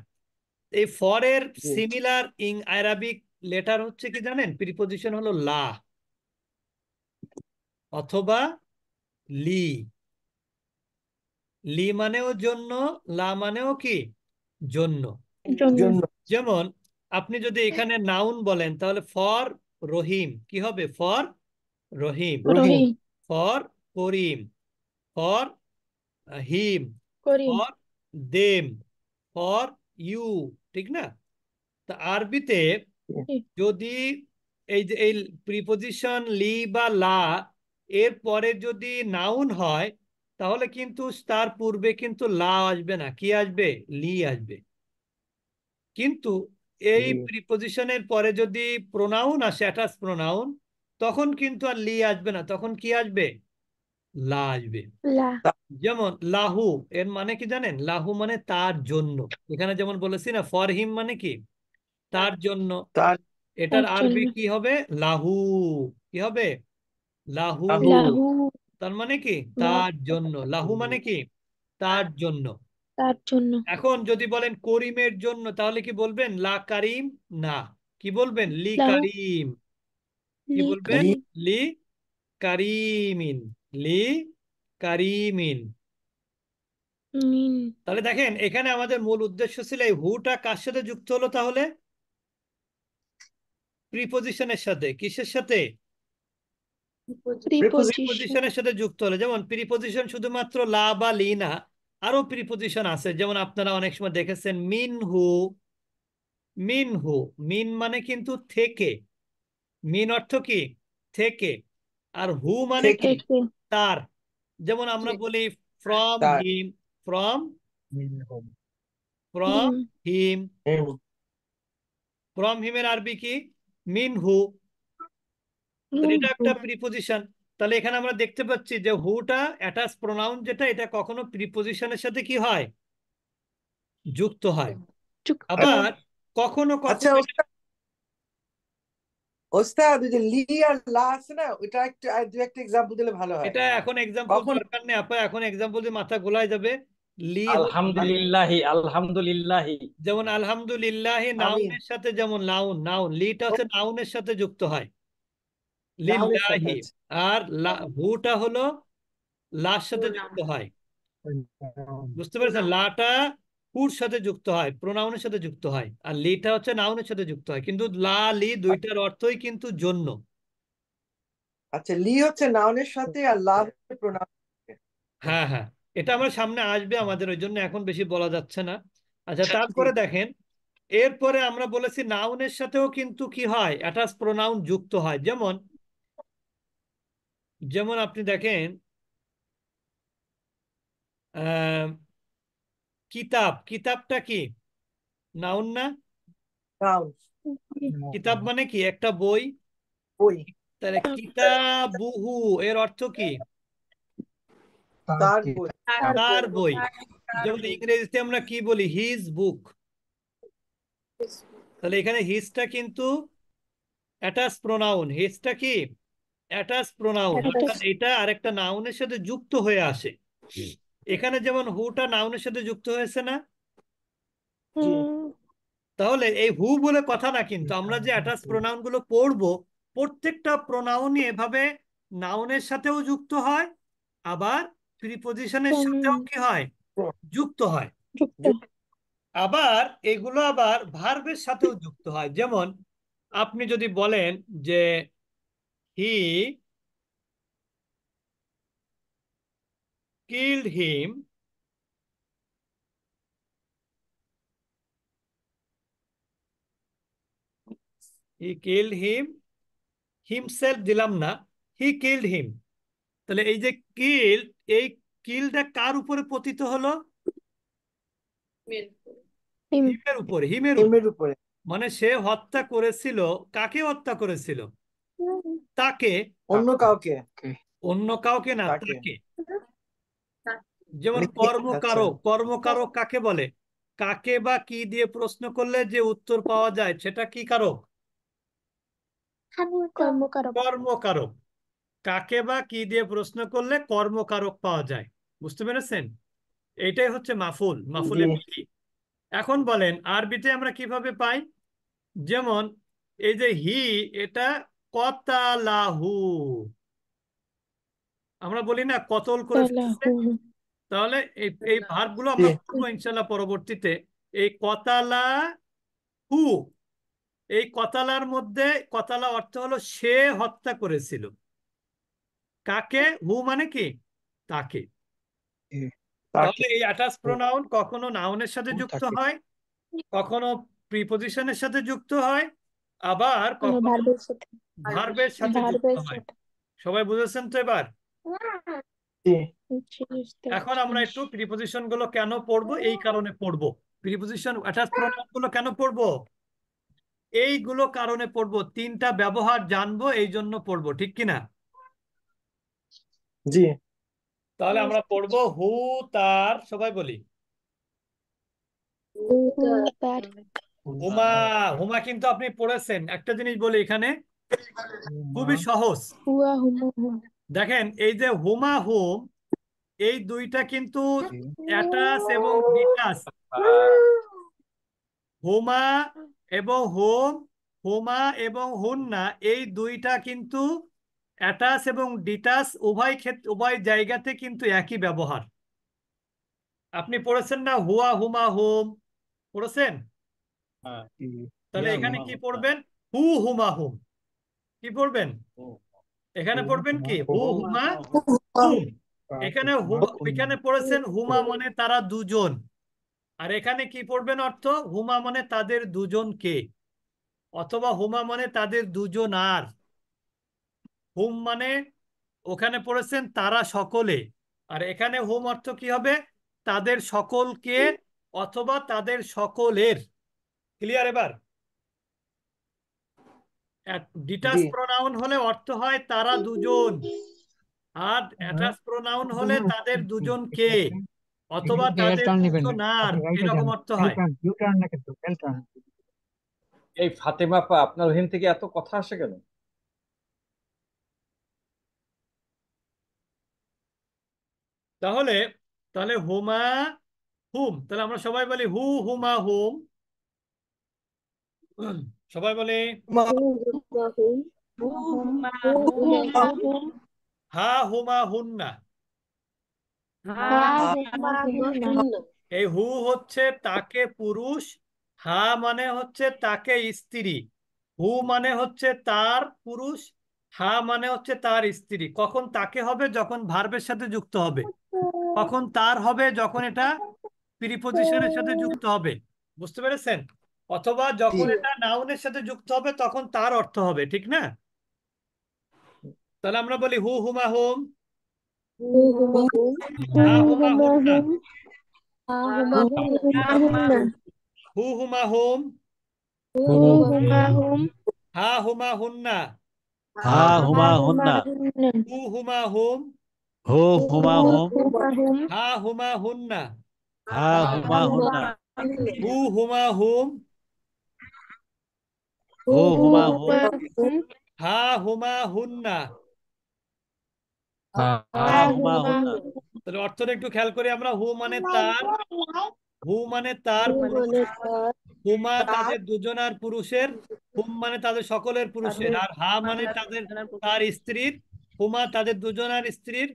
এই ফরের জি। সিমিলার ইন আরবিক লেটার হচ্ছে কি জানেন? প্রিপোজিশন হলো লা অথবা লি। লি মানেও জন্য, লা মানেও কি জন্য। জন্য। জন্য। যেমন আপনি যদি এখানে নাউন বলেন, তাহলে ফর রহিম কি হবে? For Rahim. Rahim. Rahim. For Karim. For him. Karim. For them. For you, ঠিক না? তা আরবিতে যদি এই যে এই প্রিপোজিশন লি বা লা এর পরে যদি নাউন হয়, তাহলে কিন্তু তার পূর্বে কিন্তু লা আসবে না, কি আসবে? লি আসবে। কিন্তু এই জি। প্রিপোজিশনের পরে যদি প্রোনাউন আসে, অ্যাটাচ প্রোনাউন, তখন কিন্তু আর লি আসবে না, তখন কি আসবে? লা আসবে। লা। যেমন লাহু, এর মানে কি জানেন? লাহু মানে তার জন্য। এখানে যেমন বলেছি না, ফর হিম মানে কি তার জন্য। তার। এটার তার আরবি জন্য। কি হবে? লাহু। কি হবে? লাহু। লাহু। লাহু। তার মানে কি বা তার জন্য। লাহু মানে কি তার জন্য। তার জন্য। এখন যদি বলেন করিমের জন্য, তাহলে কি বলবেন? লা কারিম? না, কি বলবেন? লি লাহু। কারিম। কি লি বলবেন? লি। কারিম। লি কারিমিন। লি কারিমিন। মিন। তাহলে দেখেন, এখানে আমাদের মূল উদ্দেশ্য ছিল এই হুটা কার সাথে যুক্ত হলো? তাহলে প্রিপোজিশনের সাথে। কিসের সাথে? প্রিপোজিশন। প্রিপোজিশনের সাথে যুক্ত হলে। যেমন প্রিপোজিশন শুধুমাত্র লা বা লি না, আরো প্রিপোজিশন আছে। যেমন আপনারা অনেক সময় দেখেছেন মিনহু, মিনহু। মিন মানে কিন্তু থেকে। মিন অর্থ কি? থেকে। আর হু মানে থেকে কি? থেকে। তার। যেমন আমরা বলি ফ্রম তার him. From from him. Him. হুম, ফ্রম হিমের আরবি কি? মিনহু। তো এটা মিনহু। একটা প্রিপোজিশন। তাহলে এখানে আমরা দেখতে পাচ্ছি যে হুটা অ্যাটাচ প্রোনাউন, যেটা এটা কখনো প্রিপোজিশনের সাথে কি হয়? যুক্ত হয়। যুক্ত আবার হয়। কখনো আচ্ছা কখনো ওস্তাদ, ওস্তাদ ওই যে লি আর লা আছে না, ওইটা একটু আর দু একটা এক্সাম্পল দিলে ভালো হয়। এটা এখন এক্সাম্পল কখন? দরকার নেই আপা, এখন এক্সাম্পল দিয়ে মাথা গোলায় যাবে। লি হচ্ছে, আলহামদুলিল্লাহি আলহামদুলিল্লাহি। যেমন আলহামদুলিল্লাহ আমিন। নাউনের সাথে, যেমন নাউন, নাউন লিটা হচ্ছে নাউনের সাথে যুক্ত হয়, নাউনের সাথে লিল্লাহি। আছে। আর হুটা হলো লার সাথে যুক্ত হয়। বুঝতে পেরেছেন? লাটা হুর সাথে যুক্ত হয়, প্রোনাউনের সাথে যুক্ত হয়। আর লিটা হচ্ছে নাউনের সাথে যুক্ত হয়, কিন্তু লা লি দুইটার অর্থই কিন্তু জন্য। আচ্ছা, লি হচ্ছে নাউনের সাথে আর লা হচ্ছে প্রোনাউন। হ্যাঁ হ্যাঁ, এটা আমার সামনে আসবে আমাদের, ওই জন্য এখন বেশি বলা যাচ্ছে না। আচ্ছা, তারপরে দেখেন, এরপরে আমরা বলেছি নাউনের সাথেও কিন্তু কি হয়? অ্যাটাচ প্রোনাউন যুক্ত হয়। যেমন যেমন আপনি দেখেন, আহ, কিতাব। কিতাবটা কি? নাউন না? নাউন। কিতাব মানে কি? একটা বই। বই। তাহলে কিতাবুহু এর অর্থ কি? তার বই। তার তার বই। তার যেমন বই। ইংরেজিতে আমরা কি বলি? His book. তাহলে এখানে হিজটা কিন্তু অ্যাটাচ প্রোনাউন। হিজটা কি? Attach pronoun, attach. অর্থাৎ এটা আরেকটা নাউনের সাথে যুক্ত হয়ে আসে। এখানে যেমন হুটা নাউনের সাথে যুক্ত হয়েছে না? জি তাহলে এই হু বলে কথা না, কিন্তু আমরা যে অ্যাটাচ প্রোনাউন গুলো পড়বো, প্রত্যেকটা প্রোনাউনই এভাবে নাউনের সাথেও যুক্ত হয়, আবার প্রিপজিশনের সাথেও কি হয়? যুক্ত হয়। যুক্ত। আবার এগুলো আবার ভার্বের সাথেও যুক্ত হয়। যেমন আপনি যদি বলেন যে he killed him, he killed him, himself দিলাম না, হি কিল্ড হিম। তাহলে এই যে কিল্ড, এই কিলটা কার উপরে পতিত হলো? হিম। হিমের উপরে। হিমের উপরে, হিমের উপরে। মানে সে হত্যা করেছিল। কাকে হত্যা করেছিল? তাকে। অন্য কাউকে। অন্য কাউকে না, তাকে। তাকে। যেমন মানে কে? আচ্ছা। কর্মকারক। কর্মকারক কাকে বলে? কাকে বা কি দিয়ে প্রশ্ন করলে যে উত্তর পাওয়া যায় সেটা কি কারক? কর্মকারক। কর্মকারক। কাকে বা কি দিয়ে প্রশ্ন করলে কর্মকারক পাওয়া যায়। বুঝতে পেরেছেন? এটাই হচ্ছে মাফুল, জি মাফুলের বিধি। এখন বলেন আরবিতে আমরা কিভাবে পাই? যেমন এই যে হি, এটা কতালাহু। আমরা বলি না কতল করে ফেলেছে? তালাহু। তাহলে এই এই ভার্বগুলো জি আমরা পড়বো ইনশাল্লাহ পরবর্তীতে। এই কতালা হু, এই কতালার মধ্যে কতালা অর্থ হলো সে হত্যা করেছিল। কাকে? হু মানে কি? তাকে। জি। তাকে। তাহলে এই অ্যাটাচ প্রোনাউন কখনো নাউনের সাথে যুক্ত তাকে। হয়, কখনো প্রিপজিশনের সাথে যুক্ত হয়, আবার কোনো কখনো ভার্বের সাথে। ভার্বের সাথে যুক্ত ভার্বের হয়। সাথে। সবাই বুঝেছেন তো এবার? জি জি, বুঝতে এখন আমরা পারছি। একটু প্রিপজিশন গুলো কেন পড়বো, এই কারণে পড়বো। প্রিপজিশন অ্যাটাচ প্রোনাউন গুলো কেন পড়বো? এইগুলো কারণে পড়বো, তিনটা ব্যবহার জানবো, এই জন্য পড়বো, ঠিক কিনা? জি। তাহলে আমরা বুঝতে পড়বো পারছি। হু তার, সবাই বলি হু তার। হুমা। হুমা কিন্তু আপনি পড়েছেন। একটা জিনিস বলি এখানে, খুবই সহজ। হুয়া হুমু হুম। দেখেন এই যে হুমা হুম, এই দুইটা কিন্তু অ্যাটাচ এবং ডিটাচ। হুমা এবং হুম, হুমা এবং হুন্না, এই দুইটা কিন্তু অ্যাটাচ এবং ডিটাচ উভয় ক্ষেত্রে, উভয় জায়গাতে কিন্তু একই ব্যবহার। আপনি পড়েছেন না হুয়া হুমা হুম? পড়েছেন? তাহলে এখানে কি পড়বেন? হু হুমা হুম। কি পড়বেন? এখানে পড়বেন কি? হু হুমা হুম। এখানে হুমা, এখানে পড়েছেন হুমা মানে তারা দুজন। আর এখানে কি পড়বেন অর্থ? হুমা মানে তাদের দুজনকে, অথবা হুমা মানে তাদের দুজন আর। হুম মানে ওখানে পড়েছেন তারা সকলে, আর এখানে হুম অর্থ কি হবে? তাদের সকলকে অথবা তাদের সকলের। ক্লিয়ার এবার? ডিটাচ জি প্রোনাউন হলে অর্থ হয় তারা দুজন, আর অ্যাটাচ প্রোনাউন হলে তাদের দুজনকে অথবা তাদের দুজন আর, এরকম অর্থ হয়। এই ফাতেমা আপা, আপনার ওখান থেকে এত কথা আসে কেন? তাহলে তাহলে হুমা হুম, তাহলে আমরা সবাই বলি হু হুমা হুম। সবাই বলে মা হুম হু হুমা হুম হুন্না। হুম হা হুমা হুন্না। হা হা হুমা হুমা হুন্না। হুন্না। এই হু হচ্ছে তাকে পুরুষ, হা মানে হচ্ছে তাকে স্ত্রী। হু মানে হচ্ছে তার পুরুষ, হা মানে হচ্ছে তার স্ত্রী। কখন তাকে হবে? যখন ভার্বের সাথে যুক্ত হবে। কখন তার হবে? যখন এটা প্রিপজিশনের সাথে যুক্ত হবে। বুঝতে পেরেছেন? অথবা জি যখন এটা নাউনের সাথে যুক্ত হবে তখন তার অর্থ হবে, ঠিক না? তাহলে আমরা বলি হু হুমা হুম, হু হুমা হুম হা হু হুমা হুমা হুন্না, হুম হা হুমা হু হুন্না হুন্না হু হুমা হুম, হু হুমা হুম হা হুমা হুন্না, হা হা হুমা হুমা হুন্না, হুন্না হু হুমা হুম, হো হু হুমা হুম, হুমা হুম হা হুমা হুন্না, হা হা হুমা হুমা হুন্না, হুন্না হু হুমা হুম, হু হো হুমা হুম, হুমা হুম হা হুমা হুন্না। হা হা হুমা হুমা হুন্না। হুম। তাহলে অর্থটা একটু খেয়াল করি আমরা। হু মানে তার, হু মানে তার হু পুরুষ, মানে তার হুমা তার তাদের দুজনার পুরুষের, হুম মানে তাদের সকলের আর পুরুষের, হুম আর হা মানে তাদের তার স্ত্রীর, হুমা তাদের দুজনার স্ত্রীর,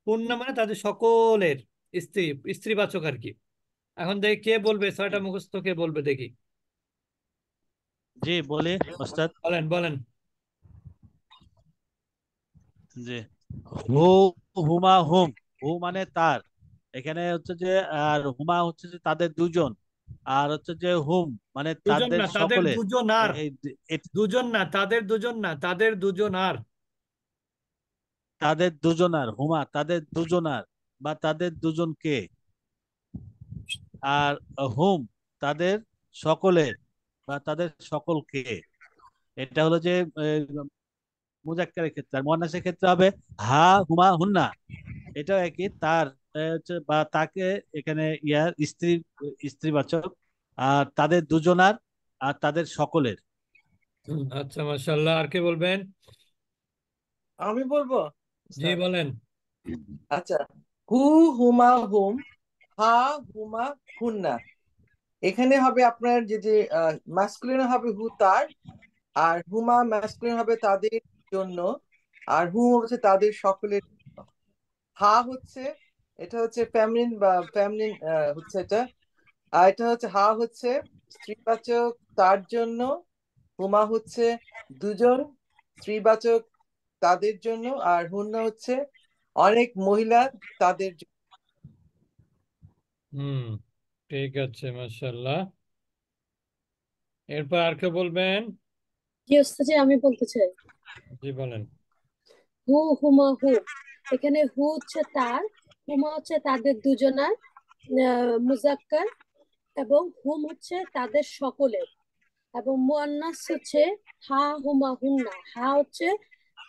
হুন্না মানে তাদের সকলের স্ত্রী, স্ত্রীবাচক আর কি। এখন দেখি কে বলবে, ছয়টা মুখস্থ কে বলবে দেখি। জি বলি ওস্তাদ। বলেন বলেন। জি, হো হুমা হুম, হু মানে তার, এখানে হচ্ছে যে, আর হুমা হচ্ছে যে তাদের দুজন, আর হচ্ছে যে হুম মানে দুজন তাদের না, তাদের সকলের। দুজন আর। এই দুজন না, তাদের দুজন না, তাদের দুজন আর। তাদের দুজনার, হুমা তাদের দুজনার বা তাদের দুজনকে, আর হুম তাদের সকলের বা তাদের সকলকে। এটা হলো যে মুজাক্কারের ক্ষেত্রে। আর মুয়ান্নাসের ক্ষেত্রে হবে হা হুমা হুন্না, এটাও একই তার, হচ্ছে বা তাকে, এখানে ইয়ার স্ত্রী, স্ত্রীবাচক, আর তাদের দুজনার আর তাদের সকলের। আচ্ছা, মাশাআল্লাহ। আর কে বলবেন? আমি বলবো জি স্যার। বলেন। আচ্ছা, হু হুমা হুম, হা হুমা হুন্না। এখানে হবে আপনার যে মাস্কুলিন হবে হু তার, আর হুমা ম্যাসকুলিন হবে তাদের জন্য, আর হুম হচ্ছে তাদের সকলের জন্য। হা হচ্ছে, এটা হচ্ছে ফেমিনিন বা ফেমিনিন হচ্ছে এটা। আর এটা হচ্ছে হা হচ্ছে স্ত্রীবাচক তার জন্য, হুমা হচ্ছে দুজন স্ত্রীবাচক তাদের জন্য, আর হুন্না হচ্ছে অনেক মহিলা তাদের জন্য। হুম, ঠিক আছে, মাশাআল্লাহ। এরপর আর কে বলবেন? জি ওস্তাদ জি, আমি বলতে চাই। জি বলেন। হু হুমা হুম, এখানে হু হচ্ছে তার, হুমা হচ্ছে তাদের দুজনার মুজাক্কার, এবং হুম হচ্ছে তাদের সকলের, এবং মুয়ান্নাস হচ্ছে হা হুমা হুন্না। হা হচ্ছে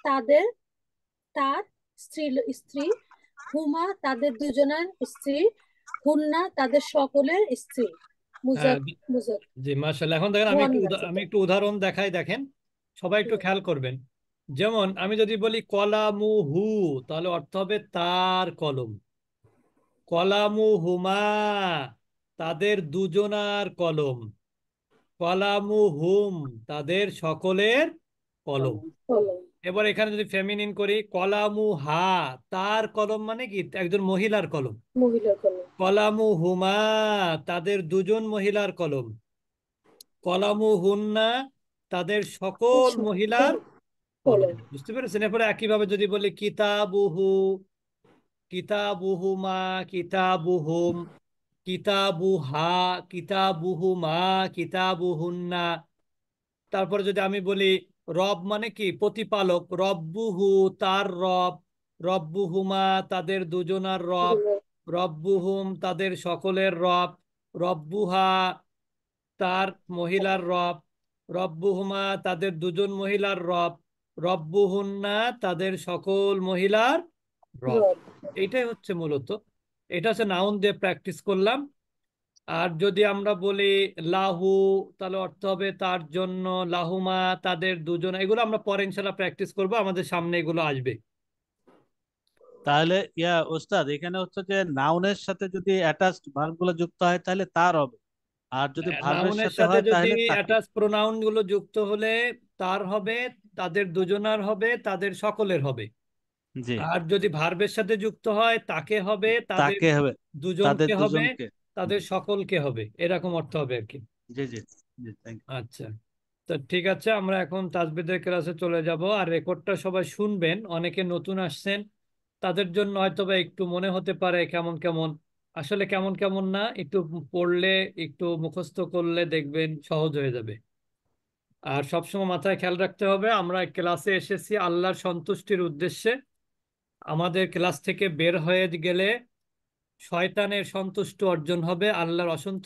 তাদের, তার স্ত্রী, স্ত্রী, হুমা তাদের দুজনের স্ত্রী, হুন্না তাদের সকলের স্ত্রী। হ্যাঁ, মুজাক মুজাক জি মাশাআল্লাহ। এখন দেখেন, মুয়ান্নাস আমি এটা। একটু উদাহরণ দেখাই, দেখেন সবাই একটু হুম, খেয়াল করবেন। যেমন আমি যদি বলি কলামুহু, তাহলে অর্থ হবে তার কলম। কলামুহুমা, তাদের দুজনার কলম। কলামুহুম, তাদের সকলের কলম। হলো এবার এখানে যদি ফেমিনিন করি, কলামুহা, তার কলম মানে কি? একজন মহিলার কলম। মহিলার কলম। কলামুহুমা, তাদের দুজন মহিলার কলম। কলামুহুন্না, তাদের সকল মহিলার কলম। কলম। বুঝতে পেরেছেন? এরপরে একইভাবে যদি বলি কিতাবুহু, কিতাবুহুমা, কিতাবুহুম, কিতাবুহা, কিতাবুহুমা, কিতাবুহুন্না। তারপরে যদি আমি বলি রব মানে কি, প্রতিপালক, রব্বুহু তার রব, রব্বুহুমা তাদের দুজনার রব, রব্বুহুম তাদের সকলের রব, রব্বুহা তার মহিলার রব, রব্বুহুমা তাদের দুজন মহিলার রব, রব্বুহুন্না তাদের সকল মহিলার রব। রব। এইটাই হচ্ছে মূলত, এটা হচ্ছে নাউন দিয়ে প্র্যাকটিস করলাম। আর যদি আমরা বলি লাহু, তাহলে অর্থ হবে তার জন্য, লাহুমা তাদের দুজন। এগুলো আমরা পরে ইনশাল্লাহ প্র্যাকটিস করব, আমাদের সামনে এগুলো আসবে। তাহলে ওস্তাদ, এখানে হচ্ছে যে নাউনের সাথে যদি অ্যাটাচড ভার্ব গুলো যুক্ত হয় তাহলে তার হবে, আর যদি ভার্বের নাউনের সাথে সাথে হয় যদি তাহলে তাকে। অ্যাটাচ প্রোনাউন গুলো যুক্ত হলে তার হবে, তাদের দুজনার হবে, তাদের সকলের হবে। জি, আর যদি ভার্বের সাথে যুক্ত হয় তাকে হবে, তাদের তাকে হবে, তাদের দুজনকে হবে, দুজনকে। তাদের সকলকে হবে, এরকম অর্থ হবে আর কি। জি জি জি, থ্যাংক আচ্ছা, তো ঠিক আছে, আমরা এখন তাজবিদের ক্লাসে চলে যাব। আর রেকর্ডটা সবাই শুনবেন, অনেকে নতুন আসছেন, তাদের জন্য হয়তো বা একটু মনে হতে পারে কেমন কেমন। আসলে কেমন কেমন না, একটু পড়লে, একটু মুখস্থ করলে দেখবেন সহজ হয়ে যাবে। আর সবসময় মাথায় খেয়াল রাখতে হবে, আমরা ক্লাসে এসেছি আল্লাহর সন্তুষ্টির উদ্দেশ্যে। আমাদের ক্লাস থেকে বের হয়ে গেলে শয়তানের সন্তুষ্ট অর্জন হবে, আল্লাহর অসন্তুষ্ট